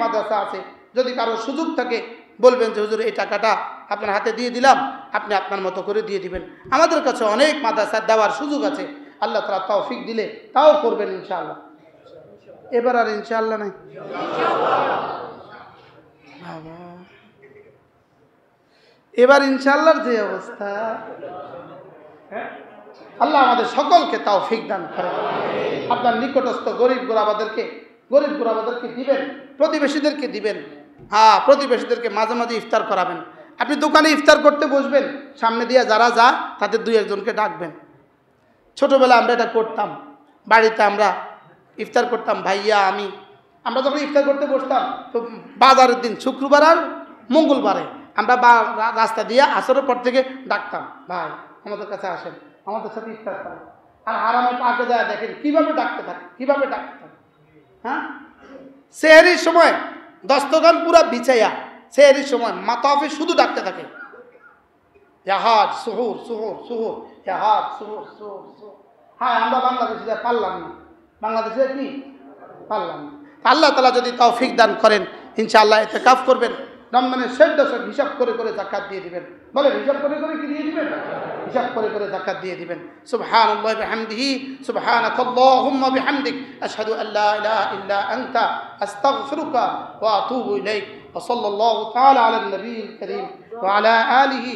মাদ্রাসা আছে। যদি কারো সুযোগ থাকে বলবেন যে হুজুর এই টাকাটা আপনার হাতে দিয়ে দিলাম, আপনি আপনার মতো করে দিয়ে দিবেন। আমাদের কাছে অনেক মাদ্রাসা দেওয়ার সুযোগ আছে, আল্লাহ তাআলা তৌফিক দিলে তাও করবেন ইনশাআল্লাহ। এবার আর ইনশাআল্লাহ নাই বাবা, এবার ইনশাআল্লাহর যে অবস্থা, আল্লাহ আমাদের সকলকে তৌফিক দান করেন। আপনার নিকটস্থ গরিব গোরাবাদেরকে দিবেন, প্রতিবেশীদেরকে দিবেন। হ্যাঁ, প্রতিবেশীদেরকে মাঝে মাঝে ইফতার করাবেন। আপনি দোকানে ইফতার করতে বসবেন, সামনে দিয়ে যারা যায় তাদের 2-1জনকে ডাকবেন। ছোটোবেলা আমরা এটা করতাম, বাড়িতে আমরা ইফতার করতাম, ভাইয়া আমরা যখন ইফতার করতে বসতাম তো বাজারের দিন শুক্রবার আর মঙ্গলবারে আমরা রাস্তা দিয়ে আসরের পর থেকে ডাকতাম, ভাই আমাদের কাছে আসেন, আমাদের সাথে ইফতার করেন। আর হারামে পাকে যায় দেখেন কিভাবে ডাকতে থাকে। হ্যাঁ, সেহরির সময় দস্তগান পুরা বিছাইয়া সেহরির সময় মাতাফে শুধু ডাকতে থাকে, জাহাজ সুহুর সুহুর সুহুর, জাহাজ সুহুর সুহুর সুহুর। হ্যাঁ, আমরা বাংলাদেশে পারলাম না, আল্লাহ তাআলা যদি তৌফিক দান করেন ইনশাআল্লাহ ইতিকাফ করবেন, রমজানের শেষ দশক হিসাব করে যাকাত দিয়ে দিবেন। বলেন হিসাব করে কি দিয়ে দিবেন? হিসাব করে যাকাত দিয়ে দিবেন। সুবহানাল্লাহি বিহামদিহি, সুবহানাকাল্লাহুম্মা বিহামদিক, আশহাদু আল্লা ইলাহা ইল্লা আনতা, আস্তাগফিরুকা ওয়া আতুবু ইলাইক। ওয়া সাল্লাল্লাহু তাআলা আলা নবিয়িল কারীম ওয়া আলা আলিহি